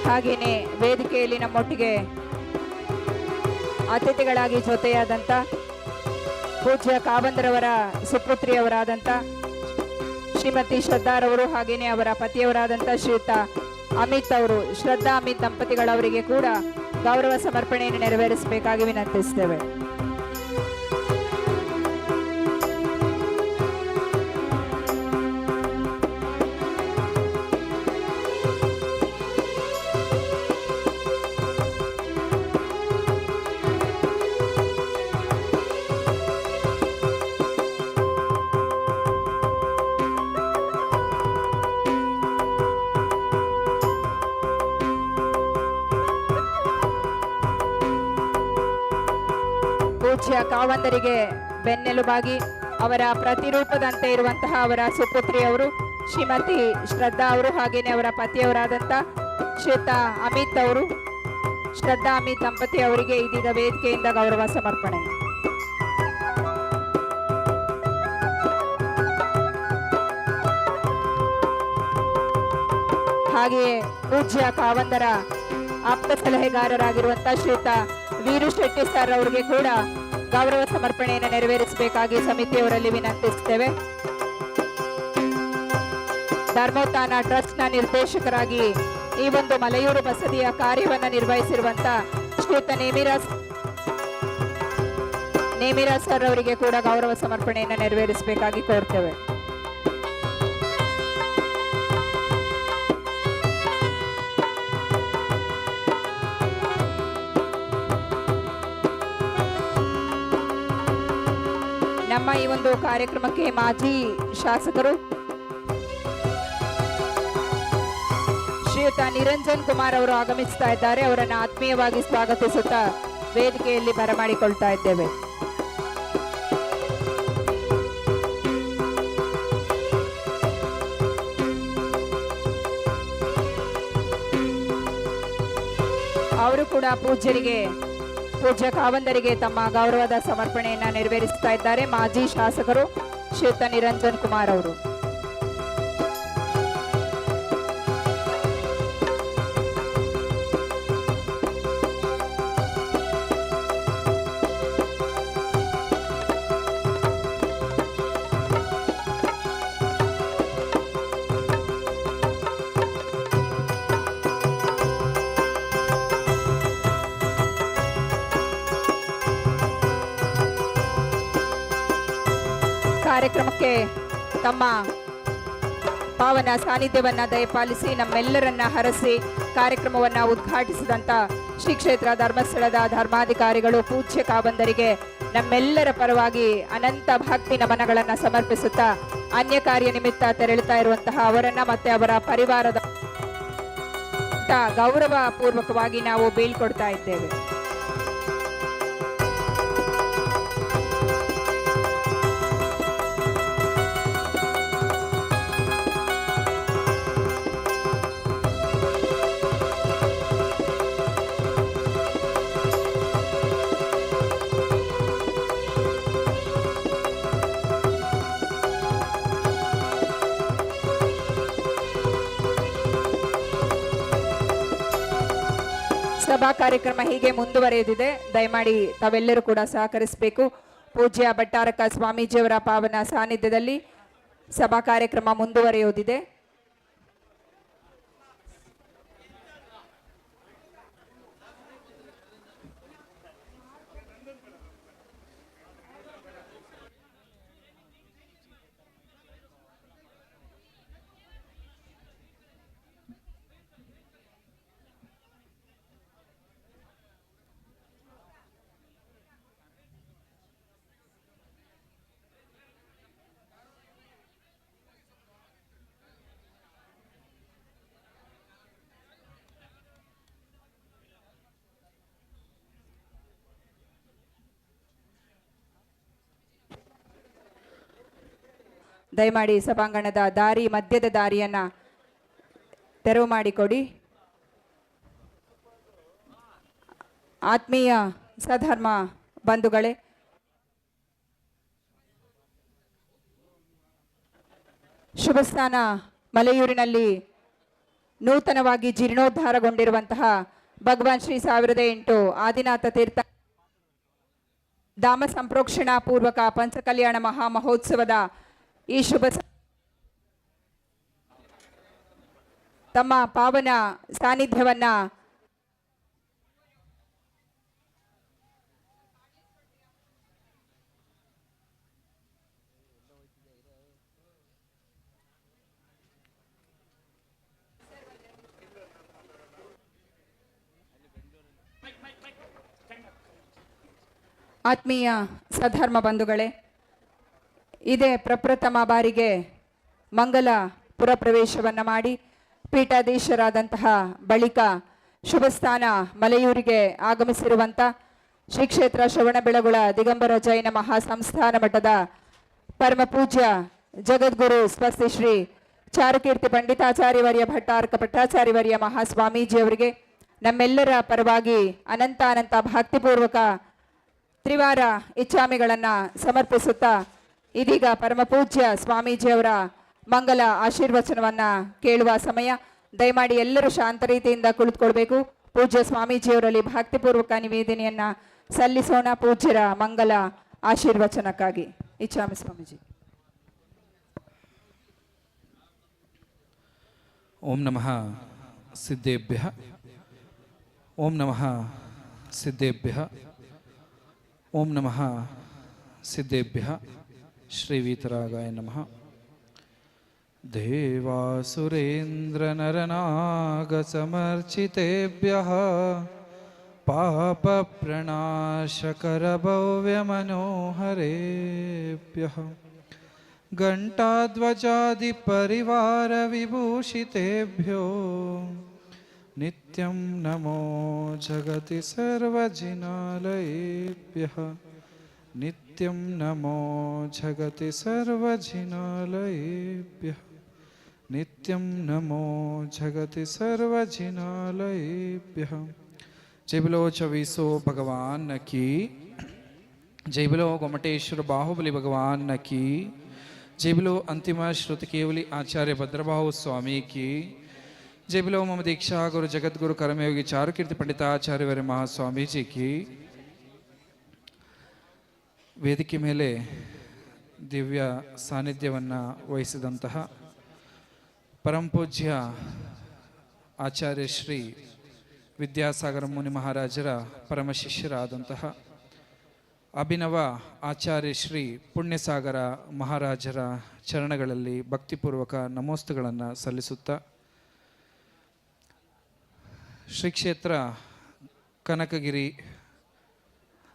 ಹಾಗೇನೆ ವೇದಿಕೆಯಲ್ಲಿ ನಮ್ಮೊಟ್ಟಿಗೆ ಅತಿಥಿಗಳಾಗಿ ಜೊತೆಯಾದಂಥ ಪೂಜ್ಯ ಕಾವಂದರವರ ಸುಪುತ್ರಿಯವರಾದಂಥ ಶ್ರೀಮತಿ ಶ್ರದ್ಧಾರವರು ಹಾಗೇನೆ ಅವರ ಪತಿಯವರಾದಂಥ ಶ್ರೀಯುತ ಅಮಿತ್ ಅವರು, ಶ್ರದ್ಧಾ ಅಮಿತ್ ದಂಪತಿಗಳವರಿಗೆ ಕೂಡ ಗೌರವ ಸಮರ್ಪಣೆಯನ್ನು ನೆರವೇರಿಸಬೇಕಾಗಿ ವಿನಂತಿಸ್ತೇವೆ. ಪೂಜ್ಯ ಕಾವಂದರಿಗೆ ಬೆನ್ನೆಲುಬಾಗಿ ಅವರ ಪ್ರತಿರೂಪದಂತೆ ಇರುವಂತಹ ಅವರ ಸುಪುತ್ರಿಯವರು ಶ್ರೀಮತಿ ಶ್ರದ್ಧಾ ಅವರು ಹಾಗೇನೆ ಅವರ ಪತಿಯವರಾದಂಥ ಶ್ರೀಯುತ ಅಮಿತ್ ಅವರು, ಶ್ರದ್ಧಾ ಅಮಿತ್ ದಂಪತಿ ಅವರಿಗೆ ಇದೀಗ ವೇದಿಕೆಯಿಂದ ಗೌರವ ಸಮರ್ಪಣೆ. ಹಾಗೆಯೇ ಪೂಜ್ಯ ಕಾವಂದರ ಆಪ್ತ ಸಲಹೆಗಾರರಾಗಿರುವಂತಹ ಶ್ರೀಯುತ ವೀರು ಶೆಟ್ಟಿ ಸರ್ ಅವರಿಗೆ ಕೂಡ ಗೌರವ ಸಮರ್ಪಣೆಯನ್ನು ನೆರವೇರಿಸಬೇಕಾಗಿ ಸಮಿತಿಯವರಲ್ಲಿ ವಿನಂತಿಸುತ್ತೇವೆ. ಧರ್ಮೋತ್ಥಾನ ಟ್ರಸ್ಟ್ನ ನಿರ್ದೇಶಕರಾಗಿ ಈ ಒಂದು ಮಲೆಯೂರು ಬಸದಿಯ ಕಾರ್ಯವನ್ನು ನಿರ್ವಹಿಸಿರುವಂತ ಶ್ರೀಯುತ ನೇಮಿರಾಜ್ ಸರ್ ಅವರಿಗೆ ಕೂಡ ಗೌರವ ಸಮರ್ಪಣೆಯನ್ನು ನೆರವೇರಿಸಬೇಕಾಗಿ ಕೋರ್ತೇವೆ. ನಮ್ಮ ಈ ಒಂದು ಕಾರ್ಯಕ್ರಮಕ್ಕೆ ಮಾಜಿ ಶಾಸಕರು ಶ್ರೀಯುತ ನಿರಂಜನ್ ಕುಮಾರ್ ಅವರು ಆಗಮಿಸ್ತಾ ಇದ್ದಾರೆ. ಅವರನ್ನು ಆತ್ಮೀಯವಾಗಿ ಸ್ವಾಗತಿಸುತ್ತಾ ವೇದಿಕೆಯಲ್ಲಿ ಬರಮಾಡಿಕೊಳ್ತಾ ಇದ್ದೇವೆ. ಅವರು ಕೂಡ ಪೂಜ್ಯ ಕಾವಂದರಿಗೆ ತಮ್ಮ ಗೌರವದ ಸಮರ್ಪಣೆಯನ್ನು ನೆರವೇರಿಸ್ತಾ ಇದ್ದಾರೆ. ಮಾಜಿ ಶಾಸಕರು ಶ್ರೀಯುತ ನಿರಂಜನ್ ಕುಮಾರ್ ಅವರು. ಕಾರ್ಯಕ್ರಮಕ್ಕೆ ತಮ್ಮ ಪಾವನ ಸಾನ್ನಿಧ್ಯವನ್ನ ದಯಪಾಲಿಸಿ ನಮ್ಮೆಲ್ಲರನ್ನ ಹರಸಿ ಕಾರ್ಯಕ್ರಮವನ್ನ ಉದ್ಘಾಟಿಸಿದಂತ ಶ್ರೀ ಕ್ಷೇತ್ರ ಧರ್ಮಸ್ಥಳದ ಧರ್ಮಾಧಿಕಾರಿಗಳು ಪೂಜ್ಯ ಕಾಬಂದರಿಗೆ ನಮ್ಮೆಲ್ಲರ ಪರವಾಗಿ ಅನಂತ ಭಕ್ತಿ ನಮನಗಳನ್ನ ಸಮರ್ಪಿಸುತ್ತಾ ಅನ್ಯ ಕಾರ್ಯ ನಿಮಿತ್ತ ತೆರಳುತ್ತಾ ಇರುವಂತಹ ಅವರನ್ನ ಮತ್ತೆ ಅವರ ಪರಿವಾರದ ಗೌರವ ಪೂರ್ವಕವಾಗಿ ನಾವು ಬೀಳ್ಕೊಡ್ತಾ ಇದ್ದೇವೆ. ಸಭಾ ಕಾರ್ಯಕ್ರಮ ಹೀಗೆ ಮುಂದುವರೆದಿದೆ. ದಯಮಾಡಿ ತಾವೆಲ್ಲರೂ ಕೂಡ ಸಹಕರಿಸಬೇಕು. ಪೂಜ್ಯ ಭಟ್ಟಾರಕ ಸ್ವಾಮೀಜಿಯವರ ಪಾವನ ಸಾನ್ನಿಧ್ಯದಲ್ಲಿ ಸಭಾ ಕಾರ್ಯಕ್ರಮ ಮುಂದುವರೆಯುವುದಿದೆ. ದಯಮಾಡಿ ಸಭಾಂಗಣದ ಮಧ್ಯದ ದಾರಿಯನ್ನ ತೆರವು ಮಾಡಿಕೊಡಿ. ಆತ್ಮೀಯ ಸಧರ್ಮ ಬಂಧುಗಳೇ, ಶುಭಸ್ಥಾನ ಮಲೆಯೂರಿನಲ್ಲಿ ನೂತನವಾಗಿ ಜೀರ್ಣೋದ್ಧಾರಗೊಂಡಿರುವಂತಹ ಭಗವಾನ್ ಶ್ರೀ 1008 ಆದಿನಾಥ ತೀರ್ಥ ಧಾಮ ಸಂಪ್ರೋಕ್ಷಣಾ ಪೂರ್ವಕ ಪಂಚಕಲ್ಯಾಣ ಮಹಾ ಮಹೋತ್ಸವದ ಈ ಶುಭ ತಮ್ಮ ಪಾವನ ಸಾನ್ನಿಧ್ಯವನ್ನ ಆತ್ಮೀಯ ಸಧರ್ಮ ಬಂಧುಗಳೇ, ಇದೇ ಪ್ರಪ್ರಥಮ ಬಾರಿಗೆ ಮಂಗಲ ಪುರಪ್ರವೇಶವನ್ನು ಮಾಡಿ ಪೀಠಾಧೀಶರಾದಂತಹ ಬಳಿಕ ಶುಭಸ್ಥಾನ ಮಲೆಯೂರಿಗೆ ಆಗಮಿಸಿರುವಂಥ ಶ್ರೀ ಕ್ಷೇತ್ರ ಶ್ರವಣಬೆಳಗೊಳ ದಿಗಂಬರ ಜೈನ ಮಹಾಸಂಸ್ಥಾನ ಮಠದ ಪರಮಪೂಜ್ಯ ಜಗದ್ಗುರು ಸ್ವಸ್ತಿ ಶ್ರೀ ಚಾರುಕೀರ್ತಿ ಪಂಡಿತಾಚಾರ್ಯವರ್ಯ ಭಟ್ಟಾರಕ ಭಟ್ಟಾಚಾರ್ಯವರ್ಯ ಮಹಾಸ್ವಾಮೀಜಿಯವರಿಗೆ ನಮ್ಮೆಲ್ಲರ ಪರವಾಗಿ ಅನಂತ ಭಕ್ತಿಪೂರ್ವಕ ತ್ರಿವಾರ ಇಚ್ಛಾಮಿಗಳನ್ನು ಸಮರ್ಪಿಸುತ್ತಾ ಇದೀಗ ಪರಮಪೂಜ್ಯ ಸ್ವಾಮೀಜಿಯವರ ಮಂಗಲ ಆಶೀರ್ವಚನವನ್ನ ಕೇಳುವ ಸಮಯ. ದಯಮಾಡಿ ಎಲ್ಲರೂ ಶಾಂತ ರೀತಿಯಿಂದ ಕುಳಿತುಕೊಳ್ಬೇಕು. ಪೂಜ್ಯ ಸ್ವಾಮೀಜಿಯವರಲ್ಲಿ ಭಕ್ತಿಪೂರ್ವಕ ನಿವೇದನೆಯನ್ನ ಸಲ್ಲಿಸೋಣ ಪೂಜ್ಯರ ಮಂಗಲ ಆಶೀರ್ವಚನಕ್ಕಾಗಿ. ಇಚ್ಛಾಮಿ ಸ್ವಾಮೀಜಿ. ಓಂ ನಮಃ ಸಿದ್ಧೇಭ್ಯ. ಓಂ ನಮಃ ಸಿದ್ಧೇಭ್ಯ. ಓಂ ನಮಃ ಸಿದ್ಧೇಭ್ಯ. ಶ್ರೀ ವೀತರಾಗಾಯ ನಮಃ. ದೇವಾಸುರೇಂದ್ರನರನಾಗಸಮರ್ಚಿತೇಭ್ಯಃ ಪಾಪಪ್ರಣಾಶಕರಭವ್ಯಮನೋಹರೇಭ್ಯಃ घण्टाध्वजादिपरिवारविभूषितेभ्यो नित्यं नमो जगति सर्वजिनालयेभ्यः. नित्यं नमो जगति सर्वजिनालयेभ्यः. नित्यं नमो जगति सर्वजिनालयेभ्यः. जय बोलो चौबीसो भगवान की. जय बोलो गोमटेश्वर बाहुबली भगवान की. जय बोलो अंतिम श्रुति केवली आचार्य भद्रबाहु स्वामी की. जय बोलो मम दीक्षा गुरु जगत गुरु कर्मयोगी चारुकीर्ति पंडिताचार्य वर महास्वामी जी की. ವೇದಿಕೆ ಮೇಲೆ ದಿವ್ಯ ಸಾನ್ನಿಧ್ಯವನ್ನು ವಹಿಸಿದಂತಹ ಪರಮಪೂಜ್ಯ ಆಚಾರ್ಯ ಶ್ರೀ ವಿದ್ಯಾಸಾಗರ ಮುನಿ ಮಹಾರಾಜರ ಪರಮ ಶಿಷ್ಯರಾದಂತಹ ಅಭಿನವ ಆಚಾರ್ಯ ಶ್ರೀ ಪುಣ್ಯಸಾಗರ ಮಹಾರಾಜರ ಚರಣಗಳಲ್ಲಿ ಭಕ್ತಿಪೂರ್ವಕ ನಮೋಸ್ತುಗಳನ್ನು ಸಲ್ಲಿಸುತ್ತಾ ಶ್ರೀ ಕ್ಷೇತ್ರ ಕನಕಗಿರಿ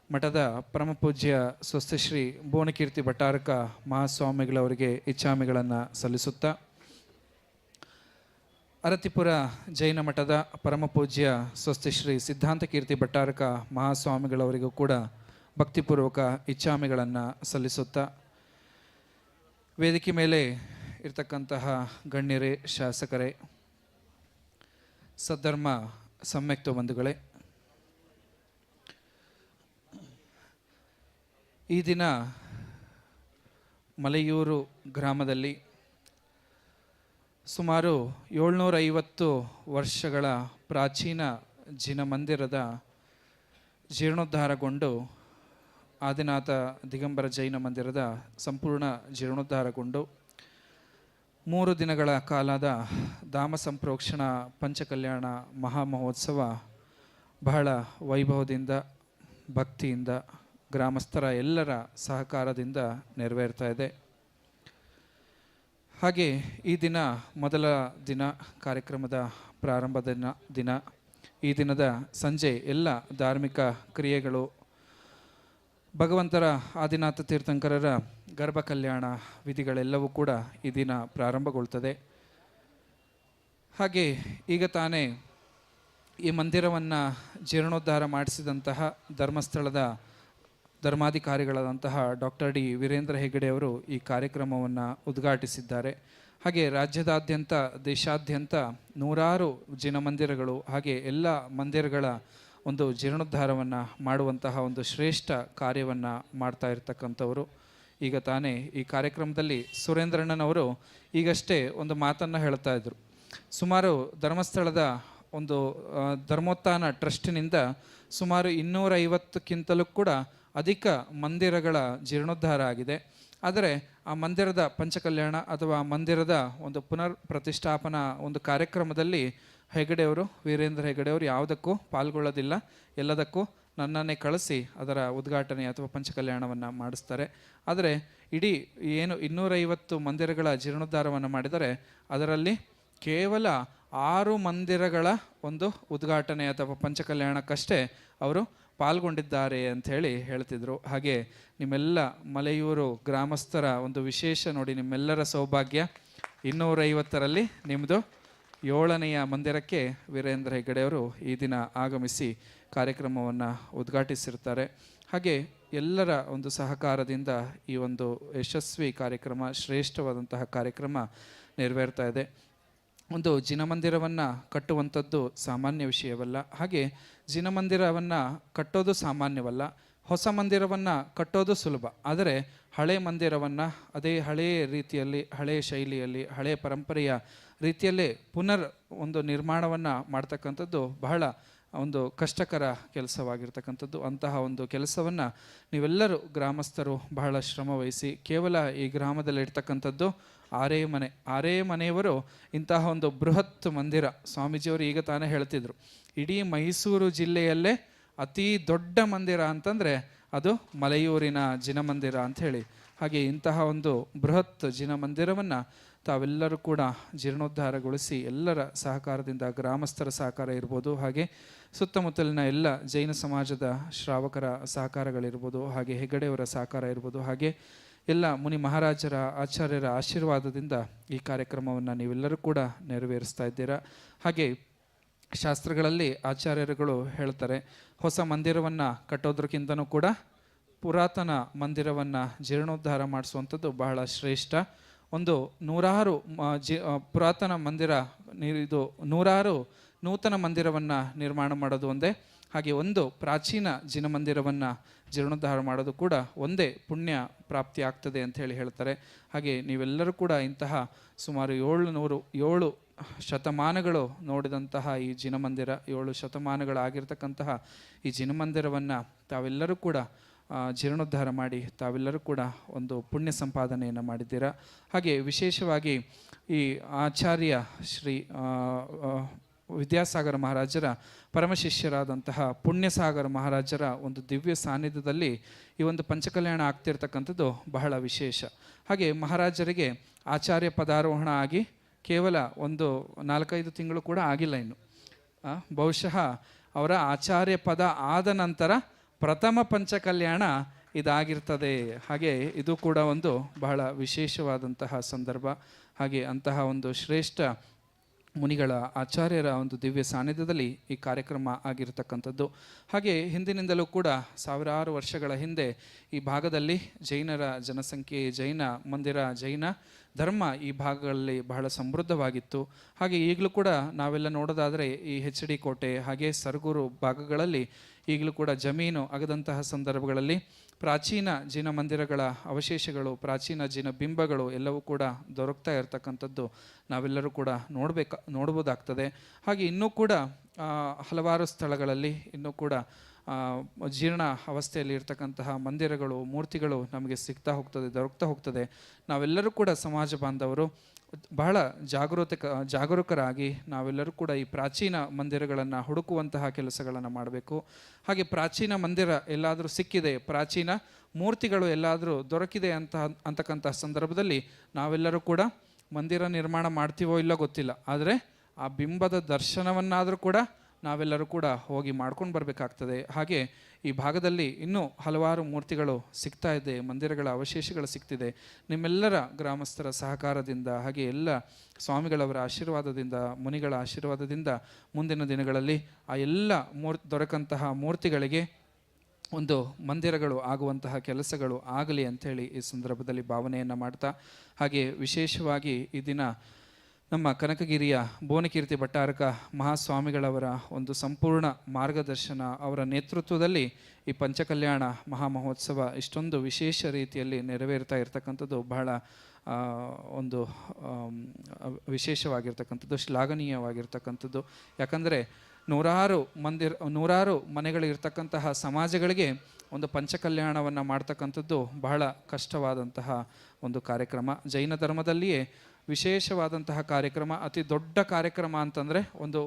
ಮಠದ ಪರಮಪೂಜ್ಯ ಸ್ವಸ್ತಿಶ್ರೀ ಭುವನಕೀರ್ತಿ ಭಟ್ಟಾರಕ ಮಹಾಸ್ವಾಮಿಗಳವರಿಗೆ ಇಚ್ಛಾಮಿಗಳನ್ನು ಸಲ್ಲಿಸುತ್ತಾ ಅರತಿಪುರ ಜೈನ ಮಠದ ಪರಮಪೂಜ್ಯ ಸ್ವಸ್ತಿಶ್ರೀ ಸಿದ್ಧಾಂತಕೀರ್ತಿ ಭಟ್ಟಾರಕ ಮಹಾಸ್ವಾಮಿಗಳವರಿಗೂ ಕೂಡ ಭಕ್ತಿಪೂರ್ವಕ ಇಚ್ಛಾಮಿಗಳನ್ನು ಸಲ್ಲಿಸುತ್ತಾ ವೇದಿಕೆ ಮೇಲೆ ಇರ್ತಕ್ಕಂತಹ ಗಣ್ಯರೇ, ಶಾಸಕರೇ, ಸದ್ಧರ್ಮ ಸಮ್ಯಕ್ತ ಬಂಧುಗಳೇ, ಈ ದಿನ ಮಲೆಯೂರು ಗ್ರಾಮದಲ್ಲಿ ಸುಮಾರು 750 ವರ್ಷಗಳ ಪ್ರಾಚೀನ ಜಿನಮಂದಿರದ ಜೀರ್ಣೋದ್ಧಾರಗೊಂಡು ಆದಿನಾಥ ದಿಗಂಬರ ಜೈನ ಮಂದಿರದ ಸಂಪೂರ್ಣ ಜೀರ್ಣೋದ್ಧಾರಗೊಂಡು 3 ದಿನಗಳ ಕಾಲದ ಧಾಮ ಸಂಪ್ರೋಕ್ಷಣ ಪಂಚಕಲ್ಯಾಣ ಮಹಾಮಹೋತ್ಸವ ಬಹಳ ವೈಭವದಿಂದ ಭಕ್ತಿಯಿಂದ ಗ್ರಾಮಸ್ಥರ ಎಲ್ಲರ ಸಹಕಾರದಿಂದ ನೆರವೇರ್ತಾ ಇದೆ. ಹಾಗೆ ಈ ದಿನ ಮೊದಲ ದಿನ ಕಾರ್ಯಕ್ರಮದ ಪ್ರಾರಂಭದ ದಿನ. ಈ ದಿನದ ಸಂಜೆ ಎಲ್ಲ ಧಾರ್ಮಿಕ ಕ್ರಿಯೆಗಳು, ಭಗವಂತರ ಆದಿನಾಥ ತೀರ್ಥಂಕರರ ಗರ್ಭ ಕಲ್ಯಾಣ ವಿಧಿಗಳೆಲ್ಲವೂ ಕೂಡ ಈ ದಿನ ಪ್ರಾರಂಭಗೊಳ್ತದೆ. ಹಾಗೆ ಈಗ ತಾನೇ ಈ ಮಂದಿರವನ್ನು ಜೀರ್ಣೋದ್ಧಾರ ಮಾಡಿಸಿದಂತಹ ಧರ್ಮಸ್ಥಳದ ಧರ್ಮಾಧಿಕಾರಿಗಳಾದಂತಹ ಡಾಕ್ಟರ್ ಡಿ ವೀರೇಂದ್ರ ಹೆಗ್ಗಡೆ ಅವರು ಈ ಕಾರ್ಯಕ್ರಮವನ್ನು ಉದ್ಘಾಟಿಸಿದ್ದಾರೆ. ಹಾಗೆ ರಾಜ್ಯದಾದ್ಯಂತ ದೇಶಾದ್ಯಂತ 100 ಜಿನಮಂದಿರಗಳು ಹಾಗೆ ಎಲ್ಲ ಮಂದಿರಗಳ ಒಂದು ಜೀರ್ಣೋದ್ಧಾರವನ್ನು ಮಾಡುವಂತಹ ಒಂದು ಶ್ರೇಷ್ಠ ಕಾರ್ಯವನ್ನು ಮಾಡ್ತಾ ಇರ್ತಕ್ಕಂಥವರು. ಈಗ ತಾನೇ ಈ ಕಾರ್ಯಕ್ರಮದಲ್ಲಿ ಸುರೇಂದ್ರಣ್ಣನವರು ಈಗಷ್ಟೇ ಒಂದು ಮಾತನ್ನು ಹೇಳ್ತಾ ಇದ್ರು. ಸುಮಾರು ಧರ್ಮಸ್ಥಳದ ಒಂದು ಧರ್ಮೋತ್ಥಾನ ಟ್ರಸ್ಟಿನಿಂದ ಸುಮಾರು 250ಕ್ಕಿಂತಲೂ ಕೂಡ ಅಧಿಕ ಮಂದಿರಗಳ ಜೀರ್ಣೋದ್ಧಾರ ಆಗಿದೆ. ಆದರೆ ಆ ಮಂದಿರದ ಪಂಚಕಲ್ಯಾಣ ಅಥವಾ ಮಂದಿರದ ಒಂದು ಪುನರ್ ಪ್ರತಿಷ್ಠಾಪನಾ ಒಂದು ಕಾರ್ಯಕ್ರಮದಲ್ಲಿ ಹೆಗಡೆಯವರು, ವೀರೇಂದ್ರ ಹೆಗಡೆಯವರು ಯಾವುದಕ್ಕೂ ಪಾಲ್ಗೊಳ್ಳೋದಿಲ್ಲ. ಎಲ್ಲದಕ್ಕೂ ನನ್ನನ್ನೇ ಕಳಿಸಿ ಅದರ ಉದ್ಘಾಟನೆ ಅಥವಾ ಪಂಚಕಲ್ಯಾಣವನ್ನು ಮಾಡಿಸ್ತಾರೆ. ಆದರೆ ಇಡೀ ಏನು 250 ಮಂದಿರಗಳ ಜೀರ್ಣೋದ್ಧಾರವನ್ನು ಮಾಡಿದರೆ ಅದರಲ್ಲಿ ಕೇವಲ 6 ಮಂದಿರಗಳ ಒಂದು ಉದ್ಘಾಟನೆ ಅಥವಾ ಪಂಚಕಲ್ಯಾಣಕ್ಕಷ್ಟೇ ಅವರು ಪಾಲ್ಗೊಂಡಿದ್ದಾರೆ ಅಂಥೇಳಿ ಹೇಳ್ತಿದ್ರು. ಹಾಗೆ ನಿಮ್ಮೆಲ್ಲ ಮಲೆಯೂರು ಗ್ರಾಮಸ್ಥರ ಒಂದು ವಿಶೇಷ ನೋಡಿ, ನಿಮ್ಮೆಲ್ಲರ ಸೌಭಾಗ್ಯ 250ರಲ್ಲಿ ನಿಮ್ಮದು 7ನೆಯ ಮಂದಿರಕ್ಕೆ ವೀರೇಂದ್ರ ಹೆಗ್ಗಡೆಯವರು ಈ ದಿನ ಆಗಮಿಸಿ ಕಾರ್ಯಕ್ರಮವನ್ನು ಉದ್ಘಾಟಿಸಿರ್ತಾರೆ. ಹಾಗೆ ಎಲ್ಲರ ಒಂದು ಸಹಕಾರದಿಂದ ಈ ಒಂದು ಯಶಸ್ವಿ ಕಾರ್ಯಕ್ರಮ, ಶ್ರೇಷ್ಠವಾದಂತಹ ಕಾರ್ಯಕ್ರಮ ನೆರವೇರ್ತಾ ಇದೆ. ಒಂದು ಜಿನಮಂದಿರವನ್ನು ಕಟ್ಟುವಂಥದ್ದು ಸಾಮಾನ್ಯ ವಿಷಯವಲ್ಲ. ಹಾಗೆ ಜಿನಮಂದಿರವನ್ನು ಕಟ್ಟೋದು ಸಾಮಾನ್ಯವಲ್ಲ. ಹೊಸ ಮಂದಿರವನ್ನು ಕಟ್ಟೋದು ಸುಲಭ. ಆದರೆ ಹಳೆ ಮಂದಿರವನ್ನು ಅದೇ ಹಳೆಯ ರೀತಿಯಲ್ಲಿ, ಹಳೆಯ ಶೈಲಿಯಲ್ಲಿ, ಹಳೆಯ ಪರಂಪರೆಯ ರೀತಿಯಲ್ಲೇ ಪುನರ್ ಒಂದು ನಿರ್ಮಾಣವನ್ನು ಮಾಡ್ತಕ್ಕಂಥದ್ದು ಬಹಳ ಒಂದು ಕಷ್ಟಕರ ಕೆಲಸವಾಗಿರ್ತಕ್ಕಂಥದ್ದು. ಅಂತಹ ಒಂದು ಕೆಲಸವನ್ನು ನೀವೆಲ್ಲರೂ ಗ್ರಾಮಸ್ಥರು ಬಹಳ ಶ್ರಮ ವಹಿಸಿ, ಕೇವಲ ಈ ಗ್ರಾಮದಲ್ಲಿ ಇರ್ತಕ್ಕಂಥದ್ದು 6 ಮನೆಯವರು ಇಂತಹ ಒಂದು ಬೃಹತ್ ಮಂದಿರ, ಸ್ವಾಮೀಜಿಯವರು ಈಗ ತಾನೇ ಹೇಳ್ತಿದ್ರು, ಇಡೀ ಮೈಸೂರು ಜಿಲ್ಲೆಯಲ್ಲೇ ಅತಿ ದೊಡ್ಡ ಮಂದಿರ ಅಂತಂದರೆ ಅದು ಮಲೆಯೂರಿನ ಜಿನಮಂದಿರ ಅಂಥೇಳಿ. ಹಾಗೆ ಇಂತಹ ಒಂದು ಬೃಹತ್ ಜಿನಮಂದಿರವನ್ನು ತಾವೆಲ್ಲರೂ ಕೂಡ ಜೀರ್ಣೋದ್ಧಾರಗೊಳಿಸಿ ಎಲ್ಲರ ಸಹಕಾರದಿಂದ, ಗ್ರಾಮಸ್ಥರ ಸಹಕಾರ ಇರ್ಬೋದು, ಹಾಗೆ ಸುತ್ತಮುತ್ತಲಿನ ಎಲ್ಲ ಜೈನ ಸಮಾಜದ ಶ್ರಾವಕರ ಸಹಕಾರಗಳಿರ್ಬೋದು, ಹಾಗೆ ಹೆಗ್ಗಡೆಯವರ ಸಹಕಾರ ಇರ್ಬೋದು, ಹಾಗೆ ಎಲ್ಲ ಮುನಿ ಮಹಾರಾಜರ ಆಚಾರ್ಯರ ಆಶೀರ್ವಾದದಿಂದ ಈ ಕಾರ್ಯಕ್ರಮವನ್ನು ನೀವೆಲ್ಲರೂ ಕೂಡ ನೆರವೇರಿಸ್ತಾ ಇದ್ದೀರಾ. ಹಾಗೆ ಶಾಸ್ತ್ರಗಳಲ್ಲಿ ಆಚಾರ್ಯರುಗಳು ಹೇಳ್ತಾರೆ, ಹೊಸ ಮಂದಿರವನ್ನು ಕಟ್ಟೋದ್ರಕ್ಕಿಂತನೂ ಕೂಡ ಪುರಾತನ ಮಂದಿರವನ್ನು ಜೀರ್ಣೋದ್ಧಾರ ಮಾಡಿಸುವಂಥದ್ದು ಬಹಳ ಶ್ರೇಷ್ಠ. ಒಂದು 100 ಪುರಾತನ ಮಂದಿರ, ಇದು 100 ನೂತನ ಮಂದಿರವನ್ನು ನಿರ್ಮಾಣ ಮಾಡೋದು ಒಂದೇ, ಹಾಗೆ ಒಂದು ಪ್ರಾಚೀನ ಜಿನಮಂದಿರವನ್ನು ಜೀರ್ಣೋದ್ಧಾರ ಮಾಡೋದು ಕೂಡ ಒಂದೇ ಪುಣ್ಯ ಪ್ರಾಪ್ತಿ ಆಗ್ತದೆ ಅಂತ ಹೇಳ್ತಾರೆ. ಹಾಗೆ ನೀವೆಲ್ಲರೂ ಕೂಡ ಇಂತಹ ಸುಮಾರು 700 ಶತಮಾನಗಳು ನೋಡಿದಂತಹ ಈ ಜಿನಮಂದಿರ, 7 ಶತಮಾನಗಳಾಗಿರ್ತಕ್ಕಂತಹ ಈ ಜಿನಮಂದಿರವನ್ನು ತಾವೆಲ್ಲರೂ ಕೂಡ ಜೀರ್ಣೋದ್ಧಾರ ಮಾಡಿ ತಾವೆಲ್ಲರೂ ಕೂಡ ಒಂದು ಪುಣ್ಯ ಸಂಪಾದನೆಯನ್ನು ಮಾಡಿದ್ದೀರಾ. ಹಾಗೆ ವಿಶೇಷವಾಗಿ ಈ ಆಚಾರ್ಯ ಶ್ರೀ ವಿದ್ಯಾಸಾಗರ ಮಹಾರಾಜರ ಪರಮಶಿಷ್ಯರಾದಂತಹ ಪುಣ್ಯಸಾಗರ ಮಹಾರಾಜರ ಒಂದು ದಿವ್ಯ ಸಾನ್ನಿಧ್ಯದಲ್ಲಿ ಈ ಒಂದು ಪಂಚಕಲ್ಯಾಣ ಆಗ್ತಿರ್ತಕ್ಕಂಥದ್ದು ಬಹಳ ವಿಶೇಷ. ಹಾಗೆ ಮಹಾರಾಜರಿಗೆ ಆಚಾರ್ಯ ಪದಾರೋಹಣ ಆಗಿ ಕೇವಲ ಒಂದು 4-5 ತಿಂಗಳು ಕೂಡ ಆಗಿಲ್ಲ ಇನ್ನು. ಬಹುಶಃ ಅವರ ಆಚಾರ್ಯ ಪದ ಆದ ನಂತರ ಪ್ರಥಮ ಪಂಚಕಲ್ಯಾಣ ಇದಾಗಿರ್ತದೆ. ಹಾಗೆ ಇದು ಕೂಡ ಒಂದು ಬಹಳ ವಿಶೇಷವಾದಂತಹ ಸಂದರ್ಭ. ಹಾಗೆ ಅಂತಹ ಒಂದು ಶ್ರೇಷ್ಠ ಮುನಿಗಳ ಆಚಾರ್ಯರ ಒಂದು ದಿವ್ಯ ಸಾನ್ನಿಧ್ಯದಲ್ಲಿ ಈ ಕಾರ್ಯಕ್ರಮ ಆಗಿರತಕ್ಕಂಥದ್ದು. ಹಾಗೆ ಹಿಂದಿನಿಂದಲೂ ಕೂಡ ಸಾವಿರಾರು ವರ್ಷಗಳ ಹಿಂದೆ ಈ ಭಾಗದಲ್ಲಿ ಜೈನರ ಜನಸಂಖ್ಯೆ, ಜೈನ ಮಂದಿರ, ಜೈನ ಧರ್ಮ ಈ ಭಾಗಗಳಲ್ಲಿ ಬಹಳ ಸಮೃದ್ಧವಾಗಿತ್ತು. ಹಾಗೆ ಈಗಲೂ ಕೂಡ ನಾವೆಲ್ಲ ನೋಡೋದಾದರೆ ಈ HD ಕೋಟೆ ಹಾಗೆ ಸರಗೂರು ಭಾಗಗಳಲ್ಲಿ ಈಗಲೂ ಕೂಡ ಜಮೀನು ಆಗದಂತಹ ಸಂದರ್ಭಗಳಲ್ಲಿ ಪ್ರಾಚೀನ ಜಿನ ಮಂದಿರಗಳ ಅವಶೇಷಗಳು, ಪ್ರಾಚೀನ ಜಿನ ಬಿಂಬಗಳು ಎಲ್ಲವೂ ಕೂಡ ದೊರಕ್ತಾ ಇರತಕ್ಕಂಥದ್ದು ನಾವೆಲ್ಲರೂ ಕೂಡ ನೋಡ್ಬೋದಾಗ್ತದೆ. ಹಾಗೆ ಇನ್ನೂ ಕೂಡ ಹಲವಾರು ಸ್ಥಳಗಳಲ್ಲಿ ಇನ್ನೂ ಕೂಡ ಜೀರ್ಣ ಅವಸ್ಥೆಯಲ್ಲಿ ಇರ್ತಕ್ಕಂತಹ ಮಂದಿರಗಳು, ಮೂರ್ತಿಗಳು ನಮಗೆ ಸಿಗ್ತಾ ಹೋಗ್ತದೆ, ದೊರಕ್ತಾ ಹೋಗ್ತದೆ. ನಾವೆಲ್ಲರೂ ಕೂಡ ಸಮಾಜ ಬಾಂಧವರು ಬಹಳ ಜಾಗರೂಕರಾಗಿ ನಾವೆಲ್ಲರೂ ಕೂಡ ಈ ಪ್ರಾಚೀನ ಮಂದಿರಗಳನ್ನು ಹುಡುಕುವಂತಹ ಕೆಲಸಗಳನ್ನು ಮಾಡಬೇಕು. ಹಾಗೆ ಪ್ರಾಚೀನ ಮಂದಿರ ಎಲ್ಲಾದರೂ ಸಿಕ್ಕಿದೆ, ಪ್ರಾಚೀನ ಮೂರ್ತಿಗಳು ಎಲ್ಲಾದರೂ ದೊರಕಿದೆ ಅಂತಕ್ಕಂತಹ ಸಂದರ್ಭದಲ್ಲಿ ನಾವೆಲ್ಲರೂ ಕೂಡ ಮಂದಿರ ನಿರ್ಮಾಣ ಮಾಡ್ತೀವೋ ಇಲ್ಲ ಗೊತ್ತಿಲ್ಲ, ಆದರೆ ಆ ಬಿಂಬದ ದರ್ಶನವನ್ನಾದರೂ ಕೂಡ ನಾವೆಲ್ಲರೂ ಕೂಡ ಹೋಗಿ ಮಾಡ್ಕೊಂಡು ಬರಬೇಕಾಗ್ತದೆ. ಹಾಗೆ ಈ ಭಾಗದಲ್ಲಿ ಇನ್ನೂ ಹಲವಾರು ಮೂರ್ತಿಗಳು ಸಿಗ್ತಾ ಇದೆ, ಮಂದಿರಗಳ ಅವಶೇಷಗಳು ಸಿಗ್ತಿದೆ. ನಿಮ್ಮೆಲ್ಲರ ಗ್ರಾಮಸ್ಥರ ಸಹಕಾರದಿಂದ ಹಾಗೆ ಎಲ್ಲ ಸ್ವಾಮಿಗಳವರ ಆಶೀರ್ವಾದದಿಂದ, ಮುನಿಗಳ ಆಶೀರ್ವಾದದಿಂದ ಮುಂದಿನ ದಿನಗಳಲ್ಲಿ ಆ ಎಲ್ಲ ದೊರಕಂತಹ ಮೂರ್ತಿಗಳಿಗೆ ಒಂದು ಮಂದಿರಗಳು ಆಗುವಂತಹ ಕೆಲಸಗಳು ಆಗಲಿ ಅಂಥೇಳಿ ಈ ಸಂದರ್ಭದಲ್ಲಿ ಭಾವನೆಯನ್ನು ಮಾಡ್ತಾ, ಹಾಗೆ ವಿಶೇಷವಾಗಿ ಈ ದಿನ ನಮ್ಮ ಕನಕಗಿರಿಯ ಭುವನಕೀರ್ತಿ ಭಟ್ಟಾರಕ ಮಹಾಸ್ವಾಮಿಗಳವರ ಒಂದು ಸಂಪೂರ್ಣ ಮಾರ್ಗದರ್ಶನ, ಅವರ ನೇತೃತ್ವದಲ್ಲಿ ಈ ಪಂಚಕಲ್ಯಾಣ ಮಹಾಮಹೋತ್ಸವ ಇಷ್ಟೊಂದು ವಿಶೇಷ ರೀತಿಯಲ್ಲಿ ನೆರವೇರ್ತಾ ಇರತಕ್ಕಂಥದ್ದು ಬಹಳ ಒಂದು ವಿಶೇಷವಾಗಿರ್ತಕ್ಕಂಥದ್ದು, ಶ್ಲಾಘನೀಯವಾಗಿರ್ತಕ್ಕಂಥದ್ದು. ಯಾಕಂದರೆ ನೂರಾರು ಮನೆಗಳಿರ್ತಕ್ಕಂತಹ ಸಮಾಜಗಳಿಗೆ ಒಂದು ಪಂಚಕಲ್ಯಾಣವನ್ನು ಮಾಡ್ತಕ್ಕಂಥದ್ದು ಬಹಳ ಕಷ್ಟವಾದಂತಹ ಒಂದು ಕಾರ್ಯಕ್ರಮ. ಜೈನ ಧರ್ಮದಲ್ಲಿಯೇ ವಿಶೇಷವಾದಂತಹ ಕಾರ್ಯಕ್ರಮ, ಅತಿ ದೊಡ್ಡ ಕಾರ್ಯಕ್ರಮ ಅಂತಂದರೆ, ಒಂದು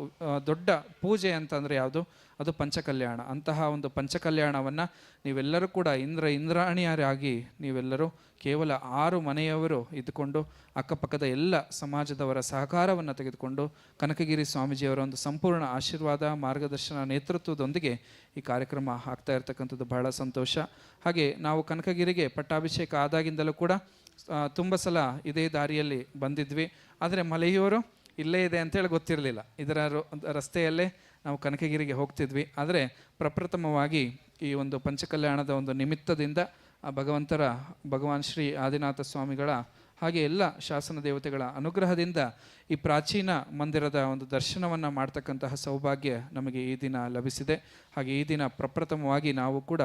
ದೊಡ್ಡ ಪೂಜೆ ಅಂತಂದರೆ ಯಾವುದು? ಅದು ಪಂಚಕಲ್ಯಾಣ. ಅಂತಹ ಒಂದು ಪಂಚಕಲ್ಯಾಣವನ್ನು ನೀವೆಲ್ಲರೂ ಕೂಡ ಇಂದ್ರಾಣಿಯರಾಗಿ ನೀವೆಲ್ಲರೂ ಕೇವಲ 6 ಮನೆಯವರು ಇದ್ದುಕೊಂಡು ಅಕ್ಕಪಕ್ಕದ ಎಲ್ಲ ಸಮಾಜದವರ ಸಹಕಾರವನ್ನು ತೆಗೆದುಕೊಂಡು ಕನಕಗಿರಿ ಸ್ವಾಮೀಜಿಯವರ ಒಂದು ಸಂಪೂರ್ಣ ಆಶೀರ್ವಾದ, ಮಾರ್ಗದರ್ಶನ, ನೇತೃತ್ವದೊಂದಿಗೆ ಈ ಕಾರ್ಯಕ್ರಮ ಆಗ್ತಾ ಇರತಕ್ಕಂಥದ್ದು ಬಹಳ ಸಂತೋಷ. ಹಾಗೆ ನಾವು ಕನಕಗಿರಿಗೆ ಪಟ್ಟಾಭಿಷೇಕ ಆದಾಗಿಂದಲೂ ಕೂಡ ತುಂಬ ಸಲ ಇದೇ ದಾರಿಯಲ್ಲಿ ಬಂದಿದ್ವಿ, ಆದರೆ ಮಲೆಯೂರು ಇಲ್ಲೇ ಇದೆ ಅಂತೇಳಿ ಗೊತ್ತಿರಲಿಲ್ಲ. ಇದರ ರಸ್ತೆಯಲ್ಲೇ ನಾವು ಕನಕಗಿರಿಗೆ ಹೋಗ್ತಿದ್ವಿ. ಆದರೆ ಪ್ರಪ್ರಥಮವಾಗಿ ಈ ಒಂದು ಪಂಚಕಲ್ಯಾಣದ ಒಂದು ನಿಮಿತ್ತದಿಂದ ಭಗವಾನ್ ಶ್ರೀ ಆದಿನಾಥ ಸ್ವಾಮಿಗಳ ಹಾಗೆ ಎಲ್ಲ ಶಾಸನ ದೇವತೆಗಳ ಅನುಗ್ರಹದಿಂದ ಈ ಪ್ರಾಚೀನ ಮಂದಿರದ ಒಂದು ದರ್ಶನವನ್ನು ಮಾಡ್ತಕ್ಕಂತಹ ಸೌಭಾಗ್ಯ ನಮಗೆ ಈ ದಿನ ಲಭಿಸಿದೆ. ಹಾಗೆ ಈ ದಿನ ಪ್ರಪ್ರಥಮವಾಗಿ ನಾವು ಕೂಡ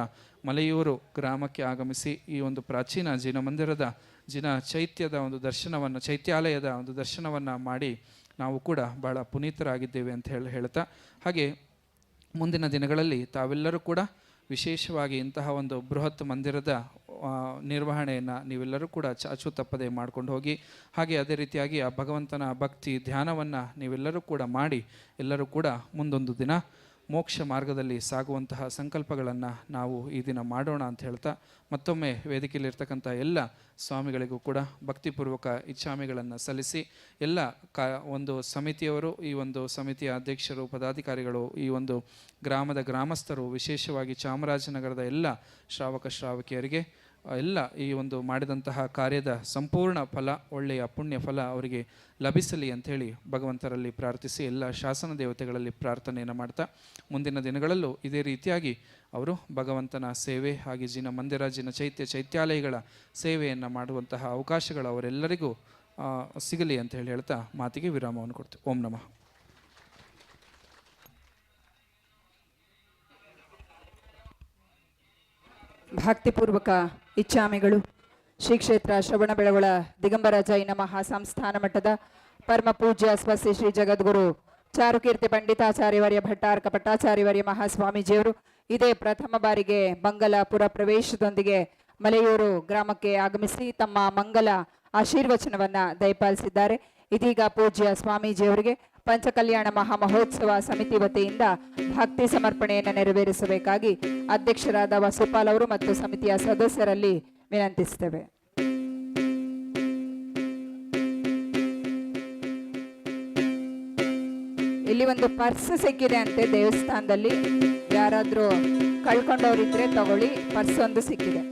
ಮಲೆಯೂರು ಗ್ರಾಮಕ್ಕೆ ಆಗಮಿಸಿ ಈ ಒಂದು ಪ್ರಾಚೀನ ಜಿನ ಮಂದಿರದ ಜಿನ ಚೈತ್ಯದ ಒಂದು ದರ್ಶನವನ್ನು, ಚೈತ್ಯಾಲಯದ ಒಂದು ದರ್ಶನವನ್ನು ಮಾಡಿ ನಾವು ಕೂಡ ಬಹಳ ಪುನೀತರಾಗಿದ್ದೇವೆ ಅಂತ ಹೇಳ್ತಾ, ಹಾಗೆ ಮುಂದಿನ ದಿನಗಳಲ್ಲಿ ತಾವೆಲ್ಲರೂ ಕೂಡ ವಿಶೇಷವಾಗಿ ಇಂತಹ ಒಂದು ಬೃಹತ್ ಮಂದಿರದ ನಿರ್ವಹಣೆಯನ್ನು ನೀವೆಲ್ಲರೂ ಕೂಡ ಚಾಚು ತಪ್ಪದೆ ಮಾಡ್ಕೊಂಡು ಹೋಗಿ, ಹಾಗೆ ಅದೇ ರೀತಿಯಾಗಿ ಆ ಭಗವಂತನ ಭಕ್ತಿ ಧ್ಯಾನವನ್ನು ನೀವೆಲ್ಲರೂ ಕೂಡ ಮಾಡಿ ಎಲ್ಲರೂ ಕೂಡ ಮುಂದೊಂದು ದಿನ ಮೋಕ್ಷ ಮಾರ್ಗದಲ್ಲಿ ಸಾಗುವಂತಹ ಸಂಕಲ್ಪಗಳನ್ನು ನಾವು ಈ ದಿನ ಮಾಡೋಣ ಅಂತ ಹೇಳ್ತಾ, ಮತ್ತೊಮ್ಮೆ ವೇದಿಕೆಯಲ್ಲಿರ್ತಕ್ಕಂಥ ಎಲ್ಲ ಸ್ವಾಮಿಗಳಿಗೂ ಕೂಡ ಭಕ್ತಿಪೂರ್ವಕ ಇಚ್ಛಾಮಿಗಳನ್ನು ಸಲ್ಲಿಸಿ, ಎಲ್ಲ ಒಂದು ಸಮಿತಿಯವರು, ಈ ಒಂದು ಸಮಿತಿಯ ಅಧ್ಯಕ್ಷರು, ಪದಾಧಿಕಾರಿಗಳು, ಈ ಒಂದು ಗ್ರಾಮದ ಗ್ರಾಮಸ್ಥರು, ವಿಶೇಷವಾಗಿ ಚಾಮರಾಜನಗರದ ಎಲ್ಲ ಶ್ರಾವಕಿಯರಿಗೆ ಎಲ್ಲ ಈ ಒಂದು ಮಾಡಿದಂತಹ ಕಾರ್ಯದ ಸಂಪೂರ್ಣ ಫಲ, ಒಳ್ಳೆಯ ಪುಣ್ಯ ಫಲ ಅವರಿಗೆ ಲಭಿಸಲಿ ಅಂಥೇಳಿ ಭಗವಂತರಲ್ಲಿ ಪ್ರಾರ್ಥಿಸಿ, ಎಲ್ಲ ಶಾಸನ ದೇವತೆಗಳಲ್ಲಿ ಪ್ರಾರ್ಥನೆಯನ್ನು ಮಾಡ್ತಾ, ಮುಂದಿನ ದಿನಗಳಲ್ಲೂ ಇದೇ ರೀತಿಯಾಗಿ ಅವರು ಭಗವಂತನ ಸೇವೆ ಹಾಗೆ ಜಿನ ಮಂದಿರ, ಜಿನ ಚೈತ್ಯಾಲಯಗಳ ಸೇವೆಯನ್ನು ಮಾಡುವಂತಹ ಅವಕಾಶಗಳು ಅವರೆಲ್ಲರಿಗೂ ಸಿಗಲಿ ಅಂತ ಹೇಳ್ತಾ ಮಾತಿಗೆ ವಿರಾಮವನ್ನು ಕೊಡ್ತೀವಿ. ಓಂ ನಮಃ. ಭಕ್ತಿಪೂರ್ವಕ ಇಚ್ಛಾಮಿಗಳು ಶ್ರೀ ಕ್ಷೇತ್ರ ಶ್ರವಣಬೆಳಗೊಳ ದಿಗಂಬರ ಜೈನ ಮಹಾಸಂಸ್ಥಾನ ಮಠದ ಪರಮ ಪೂಜ್ಯ ಸ್ವಸ್ತಿ ಶ್ರೀ ಜಗದ್ಗುರು ಚಾರುಕೀರ್ತಿ ಪಂಡಿತಾಚಾರ್ಯವರ್ಯ ಭಟ್ಟಾರಕ ಪಟ್ಟಾಚಾರ್ಯವರ್ಯ ಮಹಾಸ್ವಾಮೀಜಿಯವರು ಇದೇ ಪ್ರಥಮ ಬಾರಿಗೆ ಮಂಗಲಪುರ ಪ್ರವೇಶದೊಂದಿಗೆ ಮಲೆಯೂರು ಗ್ರಾಮಕ್ಕೆ ಆಗಮಿಸಿ ತಮ್ಮ ಮಂಗಲ ಆಶೀರ್ವಚನವನ್ನ ದಯಪಾಲಿಸಿದ್ದಾರೆ. ಇದೀಗ ಪೂಜ್ಯ ಸ್ವಾಮೀಜಿಯವರಿಗೆ ಪಂಚಕಲ್ಯಾಣ ಮಹಾಮಹೋತ್ಸವ ಸಮಿತಿ ವತಿಯಿಂದ ಭಕ್ತಿ ಸಮರ್ಪಣೆಯನ್ನು ನೆರವೇರಿಸಬೇಕಾಗಿ ಅಧ್ಯಕ್ಷರಾದ ವಸುಪಾಲ್ ಅವರು ಮತ್ತು ಸಮಿತಿಯ ಸದಸ್ಯರಲ್ಲಿ ವಿನಂತಿಸುತ್ತೇವೆ. ಇಲ್ಲಿ ಒಂದು ಪರ್ಸ್ ಸಿಕ್ಕಿದೆ ಅಂತೆ ದೇವಸ್ಥಾನದಲ್ಲಿ, ಯಾರಾದ್ರೂ ಕಳ್ಕೊಂಡವರಿದ್ರೆ ತಗೊಳ್ಳಿ, ಪರ್ಸ್ ಒಂದು ಸಿಕ್ಕಿದೆ.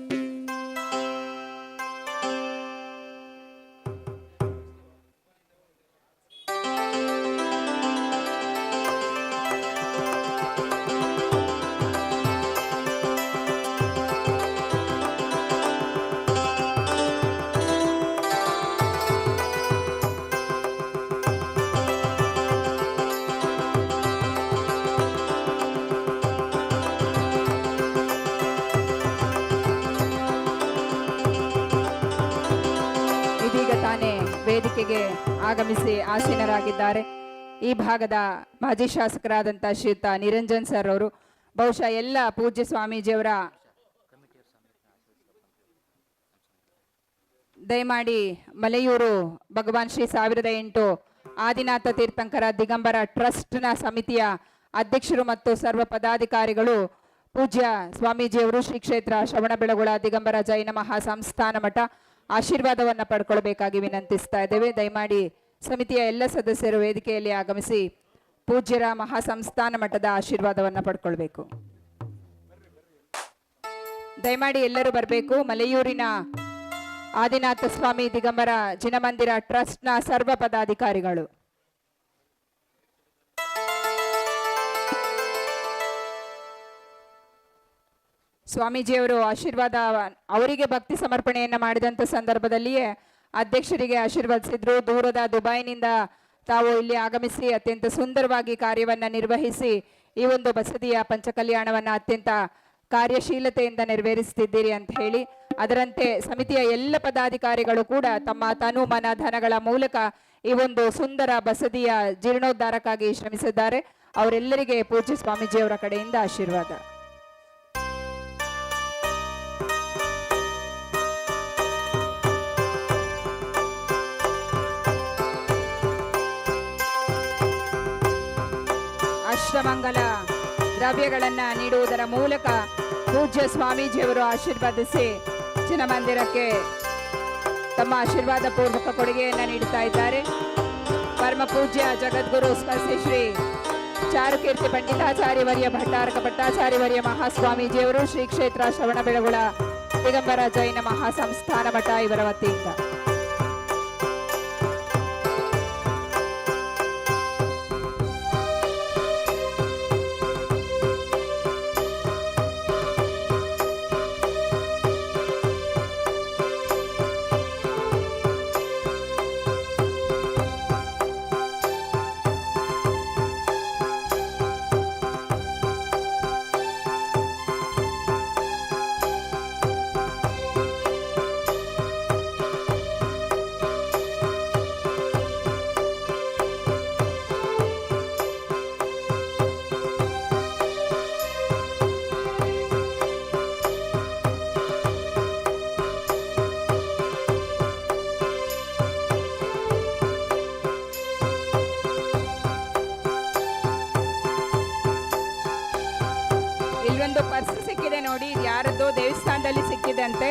ವೇದಿಕೆಗೆ ಆಗಮಿಸಿ ಆಸೀನರಾಗಿದ್ದಾರೆ. ಈ ಭಾಗದ ಮಾಜಿ ಶಾಸಕರಾದಂಥ ಶ್ರೀಯುತ ನಿರಂಜನ್ ಸರ್ ಅವರು ಬಹುಶಃ ಎಲ್ಲ ಪೂಜ್ಯ ಸ್ವಾಮೀಜಿಯವರ ದಯಮಾಡಿ ಮಲೆಯೂರು ಭಗವಾನ್ ಶ್ರೀ 1008 ಆದಿನಾಥ ತೀರ್ಥಂಕರ ದಿಗಂಬರ ಟ್ರಸ್ಟ್ನ ಸಮಿತಿಯ ಅಧ್ಯಕ್ಷರು ಮತ್ತು ಸರ್ವ ಪದಾಧಿಕಾರಿಗಳು ಪೂಜ್ಯ ಸ್ವಾಮೀಜಿಯವರು ಶ್ರೀ ಕ್ಷೇತ್ರ ಶ್ರವಣಬೆಳಗೊಳ ದಿಗಂಬರ ಜೈನ ಮಹಾಸಂಸ್ಥಾನ ಮಠ ಆಶೀರ್ವಾದವನ್ನ ಪಡ್ಕೊಳ್ಬೇಕಾಗಿ ವಿನಂತಿಸ್ತಾ ಇದ್ದೇವೆ. ದಯಮಾಡಿ ಸಮಿತಿಯ ಎಲ್ಲ ಸದಸ್ಯರು ವೇದಿಕೆಯಲ್ಲಿ ಆಗಮಿಸಿ ಪೂಜ್ಯರ ಮಹಾಸಂಸ್ಥಾನ ಮಠದ ಆಶೀರ್ವಾದವನ್ನ ಪಡ್ಕೊಳ್ಬೇಕು. ದಯಮಾಡಿ ಎಲ್ಲರೂ ಬರಬೇಕು. ಮಲೆಯೂರಿನ ಆದಿನಾಥ ಸ್ವಾಮಿ ದಿಗಂಬರ ಜಿನಮಂದಿರ ಟ್ರಸ್ಟ್ನ ಸರ್ವ ಪದಾಧಿಕಾರಿಗಳು. ಸ್ವಾಮೀಜಿಯವರು ಆಶೀರ್ವಾದ ಅವರಿಗೆ ಭಕ್ತಿ ಸಮರ್ಪಣೆಯನ್ನು ಮಾಡಿದಂಥ ಸಂದರ್ಭದಲ್ಲಿಯೇ ಅಧ್ಯಕ್ಷರಿಗೆ ಆಶೀರ್ವದಿಸಿದ್ರು. ದೂರದ ದುಬೈನಿಂದ ತಾವು ಇಲ್ಲಿ ಆಗಮಿಸಿ ಅತ್ಯಂತ ಸುಂದರವಾಗಿ ಕಾರ್ಯವನ್ನು ನಿರ್ವಹಿಸಿ ಈ ಒಂದು ಬಸದಿಯ ಪಂಚಕಲ್ಯಾಣವನ್ನು ಅತ್ಯಂತ ಕಾರ್ಯಶೀಲತೆಯಿಂದ ನೆರವೇರಿಸುತ್ತಿದ್ದೀರಿ ಅಂತ ಹೇಳಿ, ಅದರಂತೆ ಸಮಿತಿಯ ಎಲ್ಲ ಪದಾಧಿಕಾರಿಗಳು ಕೂಡ ತಮ್ಮ ತನು ಮನ ಧನಗಳ ಮೂಲಕ ಈ ಒಂದು ಸುಂದರ ಬಸದಿಯ ಜೀರ್ಣೋದ್ಧಾರಕ್ಕಾಗಿ ಶ್ರಮಿಸಿದ್ದಾರೆ. ಅವರೆಲ್ಲರಿಗೆ ಪೂಜ್ಯ ಸ್ವಾಮೀಜಿಯವರ ಕಡೆಯಿಂದ ಆಶೀರ್ವಾದ. ಅಷ್ಟಮಂಗಲ ದ್ರವ್ಯಗಳನ್ನ ನೀಡುವುದರ ಮೂಲಕ ಪೂಜ್ಯ ಸ್ವಾಮೀಜಿಯವರು ಆಶೀರ್ವದಿಸಿ ಚಿನ್ನಮಂದಿರಕ್ಕೆ ತಮ್ಮ ಆಶೀರ್ವಾದ ಪೂರ್ವಕ ಕೊಡುಗೆಯನ್ನು ನೀಡುತ್ತಾ ಇದ್ದಾರೆ. ಪರಮ ಪೂಜ್ಯ ಜಗದ್ಗುರು ಸ್ಪರ್ಶಿ ಶ್ರೀ ಚಾರುಕೀರ್ತಿ ಪಂಡಿತಾಚಾರ್ಯವರ್ಯ ಭಟ್ಟಾರಕ ಭಟ್ಟಾಚಾರ್ಯವರ್ಯ ಮಹಾಸ್ವಾಮೀಜಿಯವರು ಶ್ರೀ ಕ್ಷೇತ್ರ ಶ್ರವಣಬೆಳಗೊಳ ದಿಗಂಬರ ಜೈನ ಮಹಾಸಂಸ್ಥಾನ ಮಠ ಇವರ ವತಿಯಿಂದ ಇಲ್ಲೊಂದು ಪರ್ಸ್ ಸಿಕ್ಕಿದೆ ನೋಡಿ, ಯಾರದ್ದು ದೇವಸ್ಥಾನದಲ್ಲಿ ಸಿಕ್ಕಿದೆ ಅಂತೆ.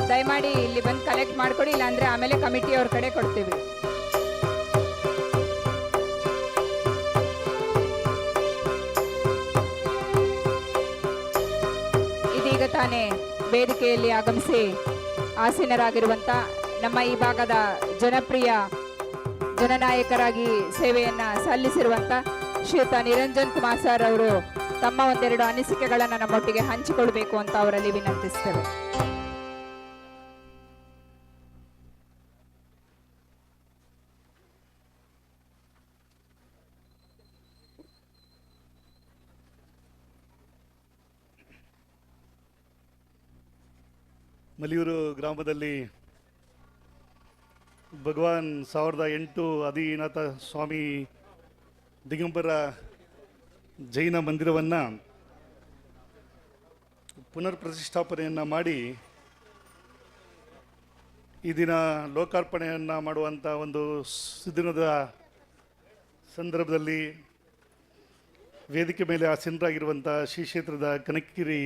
ದಯಮಾಡಿ ಇಲ್ಲಿ ಬಂದು ಕಲೆಕ್ಟ್ ಮಾಡ್ಕೊಡಿ, ಇಲ್ಲಾಂದ್ರೆ ಆಮೇಲೆ ಕಮಿಟಿಯವ್ರ ಕಡೆ ಕೊಡ್ತೀವಿ. ಇದೀಗ ತಾನೇ ವೇದಿಕೆಯಲ್ಲಿ ಆಗಮಿಸಿ ಆಸೀನರಾಗಿರುವಂತ ನಮ್ಮ ಈ ಭಾಗದ ಜನಪ್ರಿಯ ಜನನಾಯಕರಾಗಿ ಸೇವೆಯನ್ನ ಸಲ್ಲಿಸಿರುವಂತ ಶ್ರೀಯುತ ನಿರಂಜನ್ ಕುಮಾರ್ ಸರ್ ಅವರು ತಮ್ಮ ಒಂದೆರಡು ಅನಿಸಿಕೆಗಳನ್ನು ನಮ್ಮೊಟ್ಟಿಗೆ ಹಂಚಿಕೊಳ್ಬೇಕು ಅಂತ ಅವರಲ್ಲಿ ವಿನಂತಿಸ್ತೇವೆ. ಮಲಿಯೂರು ಗ್ರಾಮದಲ್ಲಿ ಭಗವಾನ್ 1008 ಆದಿನಾಥ ಸ್ವಾಮಿ ದಿಗಂಬರ ಜೈನ ಮಂದಿರವನ್ನು ಪುನರ್ ಪ್ರತಿಷ್ಠಾಪನೆಯನ್ನು ಮಾಡಿ ಈ ದಿನ ಲೋಕಾರ್ಪಣೆಯನ್ನು ಮಾಡುವಂಥ ಒಂದು ಸುದಿನದ ಸಂದರ್ಭದಲ್ಲಿ ವೇದಿಕೆ ಮೇಲೆ ಆಸೀನರಾಗಿರುವಂಥ ಶ್ರೀ ಕ್ಷೇತ್ರದ ಕನಕಗಿರಿ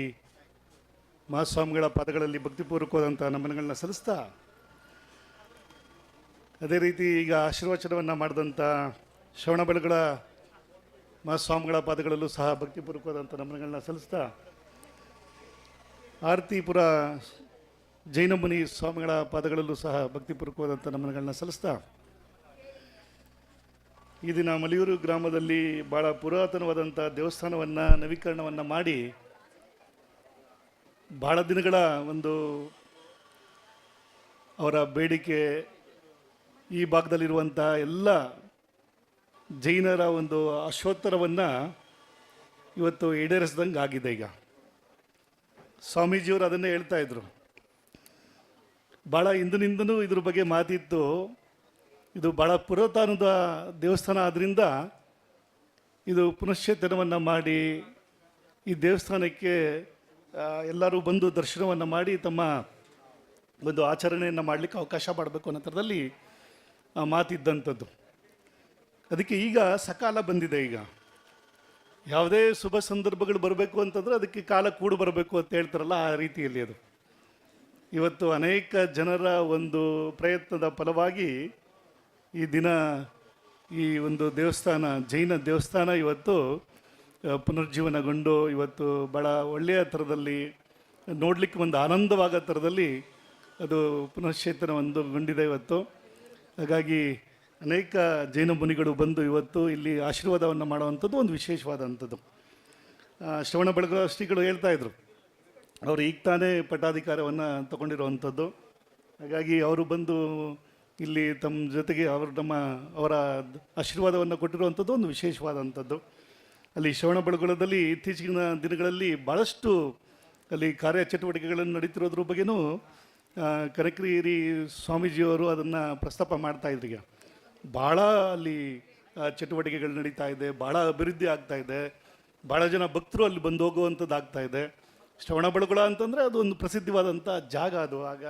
ಮಹಾಸ್ವಾಮಿಗಳ ಪಾದಗಳಲ್ಲಿ ಭಕ್ತಿಪೂರ್ವಕವಾದಂಥ ನಮನಗಳನ್ನ ಸಲ್ಲಿಸ್ತಾ, ಅದೇ ರೀತಿ ಈಗ ಆಶೀರ್ವಚನವನ್ನು ಮಾಡಿದಂಥ ಶ್ರವಣಬೆಳಗೊಳ ಮಹಾಸ್ವಾಮಿಗಳ ಪಾದಗಳಲ್ಲೂ ಸಹ ಭಕ್ತಿಪೂರ್ವಕವಾದಂಥ ನಮನಗಳನ್ನ ಸಲ್ಲಿಸ್ತಾ, ಆರತಿಪುರ ಜೈನಮುನಿ ಸ್ವಾಮಿಗಳ ಪಾದಗಳಲ್ಲೂ ಸಹ ಭಕ್ತಿಪೂರ್ವಕವಾದಂಥ ನಮನಗಳನ್ನ ಸಲ್ಲಿಸ್ತಾ, ಈ ದಿನ ಮಲಿಯೂರು ಗ್ರಾಮದಲ್ಲಿ ಭಾಳ ಪುರಾತನವಾದಂಥ ದೇವಸ್ಥಾನವನ್ನು ನವೀಕರಣವನ್ನು ಮಾಡಿ ಭಾಳ ದಿನಗಳ ಒಂದು ಅವರ ಬೇಡಿಕೆ, ಈ ಭಾಗದಲ್ಲಿರುವಂಥ ಎಲ್ಲ ಜೈನರ ಒಂದು ಆಶೋತ್ತರವನ್ನು ಇವತ್ತು ಈಡೇರಿಸ್ದಂಗೆ ಆಗಿದೆ. ಈಗ ಸ್ವಾಮೀಜಿಯವರು ಅದನ್ನೇ ಹೇಳ್ತಾ ಇದ್ರು, ಭಾಳ ಹಿಂದಿನಿಂದನೂ ಇದ್ರ ಬಗ್ಗೆ ಮಾತಿತ್ತು. ಇದು ಭಾಳ ಪುರಾತನದ ದೇವಸ್ಥಾನ ಆದ್ದರಿಂದ ಇದು ಪುನಶ್ಚೇತನವನ್ನು ಮಾಡಿ ಈ ದೇವಸ್ಥಾನಕ್ಕೆ ಎಲ್ಲರೂ ಬಂದು ದರ್ಶನವನ್ನು ಮಾಡಿ ತಮ್ಮ ಒಂದು ಆಚರಣೆಯನ್ನು ಮಾಡಲಿಕ್ಕೆ ಅವಕಾಶ ಮಾಡಬೇಕು ಅನ್ನೋ ಥರದಲ್ಲಿ ಮಾತಿದ್ದಂಥದ್ದು. ಅದಕ್ಕೆ ಈಗ ಸಕಾಲ ಬಂದಿದೆ. ಈಗ ಯಾವುದೇ ಶುಭ ಸಂದರ್ಭಗಳು ಬರಬೇಕು ಅಂತಂದರೆ ಅದಕ್ಕೆ ಕಾಲ ಕೂಡು ಬರಬೇಕು ಅಂತ ಹೇಳ್ತಾರಲ್ಲ, ಆ ರೀತಿಯಲ್ಲಿ ಅದು ಇವತ್ತು ಅನೇಕ ಜನರ ಒಂದು ಪ್ರಯತ್ನದ ಫಲವಾಗಿ ಈ ದಿನ ಈ ಒಂದು ದೇವಸ್ಥಾನ, ಜೈನ ದೇವಸ್ಥಾನ ಇವತ್ತು ಪುನರ್ಜೀವನಗೊಂಡು ಇವತ್ತು ಭಾಳ ಒಳ್ಳೆಯ ಥರದಲ್ಲಿ ನೋಡಲಿಕ್ಕೆ ಒಂದು ಆನಂದವಾಗೋ ಥರದಲ್ಲಿ ಅದು ಪುನಶ್ಚೇತನ ಗೊಂಡಿದೆ ಇವತ್ತು. ಹಾಗಾಗಿ ಅನೇಕ ಜೈನ ಮುನಿಗಳು ಬಂದು ಇವತ್ತು ಇಲ್ಲಿ ಆಶೀರ್ವಾದವನ್ನು ಮಾಡುವಂಥದ್ದು ಒಂದು ವಿಶೇಷವಾದಂಥದ್ದು. ಶ್ರವಣಬೆಳಗೊಳ ಶ್ರೀಗಳು ಹೇಳ್ತಾಯಿದ್ರು, ಅವರು ಈಗ ತಾನೇ ಪಟ್ಟಾಧಿಕಾರವನ್ನು ತಗೊಂಡಿರುವಂಥದ್ದು. ಹಾಗಾಗಿ ಅವರು ಬಂದು ಇಲ್ಲಿ ತಮ್ಮ ಜೊತೆಗೆ ಅವರ ಆಶೀರ್ವಾದವನ್ನು ಕೊಟ್ಟಿರುವಂಥದ್ದು ಒಂದು ವಿಶೇಷವಾದಂಥದ್ದು. ಅಲ್ಲಿ ಶ್ರವಣಬೆಳಗೊಳದಲ್ಲಿ ಇತ್ತೀಚಿನ ದಿನಗಳಲ್ಲಿ ಭಾಳಷ್ಟು ಅಲ್ಲಿ ಕಾರ್ಯಚಟುವಟಿಕೆಗಳನ್ನು ನಡೀತಿರೋದ್ರ ಬಗ್ಗೆನೂ ಕನಕಗಿರಿ ಸ್ವಾಮೀಜಿಯವರು ಅದನ್ನು ಪ್ರಸ್ತಾಪ ಮಾಡ್ತಾಯಿದ್ರು. ಈಗ ಭಾಳ ಅಲ್ಲಿ ಚಟುವಟಿಕೆಗಳು ನಡೀತಾ ಇದೆ, ಭಾಳ ಅಭಿವೃದ್ಧಿ ಆಗ್ತಾಯಿದೆ, ಭಾಳ ಜನ ಭಕ್ತರು ಅಲ್ಲಿ ಬಂದು ಹೋಗುವಂಥದ್ದು ಆಗ್ತಾಯಿದೆ. ಶ್ರವಣಬೆಳಗೊಳ ಅಂತಂದರೆ ಅದು ಒಂದು ಪ್ರಸಿದ್ಧವಾದಂಥ ಜಾಗ. ಅದು ಆಗ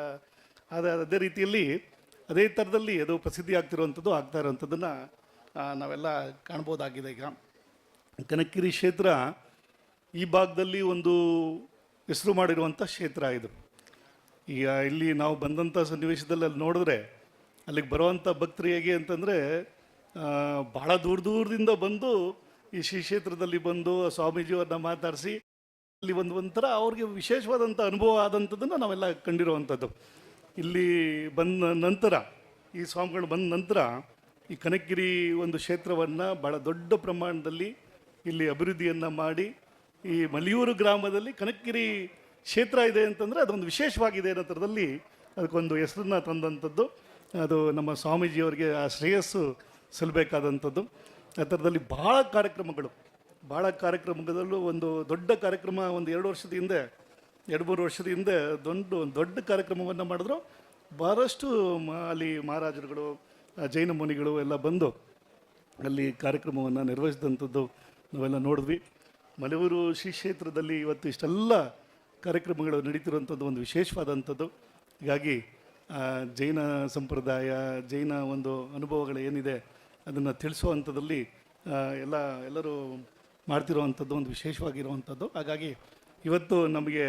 ಅದೇ ರೀತಿಯಲ್ಲಿ ಅದೇ ಥರದಲ್ಲಿ ಅದು ಪ್ರಸಿದ್ಧಿ ಆಗ್ತಿರುವಂಥದ್ದು, ಆಗ್ತಾ ಇರೋವಂಥದ್ದನ್ನು ನಾವೆಲ್ಲ ಕಾಣ್ಬೋದಾಗಿದೆ. ಈಗ ಕನಕಗಿರಿ ಕ್ಷೇತ್ರ ಈ ಭಾಗದಲ್ಲಿ ಒಂದು ಹೆಸರು ಮಾಡಿರುವಂಥ ಕ್ಷೇತ್ರ ಇದು. ಈಗ ಇಲ್ಲಿ ನಾವು ಬಂದಂಥ ಸನ್ನಿವೇಶದಲ್ಲಿ ಅಲ್ಲಿ ನೋಡಿದ್ರೆ ಅಲ್ಲಿಗೆ ಬರುವಂಥ ಭಕ್ತರು ಹೇಗೆ ಅಂತಂದರೆ ಭಾಳ ದೂರದಿಂದ ಬಂದು ಈ ಶ್ರೀ ಕ್ಷೇತ್ರದಲ್ಲಿ ಬಂದು ಸ್ವಾಮೀಜಿಯವ್ರನ್ನ ಮಾತಾಡಿಸಿ ಅಲ್ಲಿ ಒಂಥರ ಅವ್ರಿಗೆ ವಿಶೇಷವಾದಂಥ ಅನುಭವ ಆದಂಥದ್ದನ್ನು ನಾವೆಲ್ಲ ಕಂಡಿರುವಂಥದ್ದು. ಇಲ್ಲಿ ಬಂದ ನಂತರ, ಈ ಸ್ವಾಮಿಗಳು ಬಂದ ನಂತರ ಈ ಕನಕಗಿರಿ ಒಂದು ಕ್ಷೇತ್ರವನ್ನು ಭಾಳ ದೊಡ್ಡ ಪ್ರಮಾಣದಲ್ಲಿ ಇಲ್ಲಿ ಅಭಿವೃದ್ಧಿಯನ್ನು ಮಾಡಿ ಈ ಮಲಿಯೂರು ಗ್ರಾಮದಲ್ಲಿ ಕನಕಗಿರಿ ಕ್ಷೇತ್ರ ಇದೆ ಅಂತಂದರೆ ಅದೊಂದು ವಿಶೇಷವಾಗಿದೆ ಅನ್ನೋ ಥರದಲ್ಲಿ ಅದಕ್ಕೊಂದು ಹೆಸರನ್ನು ತಂದಂಥದ್ದು. ಅದು ನಮ್ಮ ಸ್ವಾಮೀಜಿಯವರಿಗೆ ಆ ಶ್ರೇಯಸ್ಸು ಸಲ್ಲಬೇಕಾದಂಥದ್ದು. ಆ ಥರದಲ್ಲಿ ಭಾಳ ಕಾರ್ಯಕ್ರಮಗಳಲ್ಲೂ ಒಂದು ದೊಡ್ಡ ಕಾರ್ಯಕ್ರಮ ಒಂದು 2 ವರ್ಷದ ಹಿಂದೆ, 2-3 ವರ್ಷದ ಹಿಂದೆ ದೊಡ್ಡ ಕಾರ್ಯಕ್ರಮವನ್ನು ಮಾಡಿದ್ರು. ಭಾಳಷ್ಟು ಅಲ್ಲಿ ಮಹಾರಾಜರುಗಳು, ಜೈನ ಮುನಿಗಳು ಎಲ್ಲ ಬಂದು ಅಲ್ಲಿ ಕಾರ್ಯಕ್ರಮವನ್ನು ನಿರ್ವಹಿಸಿದಂಥದ್ದು ನಾವೆಲ್ಲ ನೋಡಿದ್ವಿ. ಮಲೆಯೂರು ಶ್ರೀ ಕ್ಷೇತ್ರದಲ್ಲಿ ಇವತ್ತು ಇಷ್ಟೆಲ್ಲ ಕಾರ್ಯಕ್ರಮಗಳು ನಡೀತಿರುವಂಥದ್ದು ಒಂದು ವಿಶೇಷವಾದಂಥದ್ದು. ಹೀಗಾಗಿ ಜೈನ ಸಂಪ್ರದಾಯ, ಜೈನ ಒಂದು ಅನುಭವಗಳು ಏನಿದೆ ಅದನ್ನು ತಿಳಿಸುವಂಥದ್ದಲ್ಲಿ ಎಲ್ಲರೂ ಮಾಡ್ತಿರುವಂಥದ್ದು ಒಂದು ವಿಶೇಷವಾಗಿರುವಂಥದ್ದು. ಹಾಗಾಗಿ ಇವತ್ತು ನಮಗೆ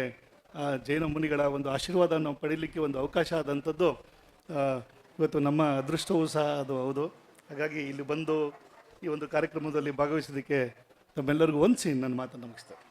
ಜೈನ ಮುನಿಗಳ ಒಂದು ಆಶೀರ್ವಾದವನ್ನು ಪಡೀಲಿಕ್ಕೆ ಒಂದು ಅವಕಾಶ ಆದಂಥದ್ದು ಇವತ್ತು ನಮ್ಮ ಅದೃಷ್ಟವೂ ಸಹ ಅದು ಹೌದು. ಹಾಗಾಗಿ ಇಲ್ಲಿ ಬಂದು ಈ ಒಂದು ಕಾರ್ಯಕ್ರಮದಲ್ಲಿ ಭಾಗವಹಿಸೋದಕ್ಕೆ ತಮ್ಮೆಲ್ಲರಿಗೂ ವಂದಿಸಿ ನನ್ನ ಮಾತನ್ನು ಮುಗಿಸ್ತೇನೆ.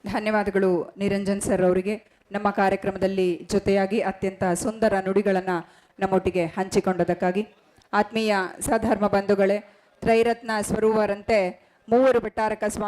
ಧನ್ಯವಾದಗಳು ನಿರಂಜನ್ ಸರ್ ಅವರಿಗೆ. ನಮ್ಮ ಕಾರ್ಯಕ್ರಮದಲ್ಲಿ ಜೊತೆಯಾಗಿ ಅತ್ಯಂತ ಸುಂದರ ನುಡಿಗಳನ್ನು ನಮ್ಮೊಟ್ಟಿಗೆ ಹಂಚಿಕೊಂಡದಕ್ಕಾಗಿ. ಆತ್ಮೀಯ ಸಧರ್ಮ ಬಂಧುಗಳೇ, ತ್ರೈರತ್ನ ಸ್ವರೂಪರಂತೆ ಮೂವರು ಭಟ್ಟಾರಕ ಸ್ವಾಮಿ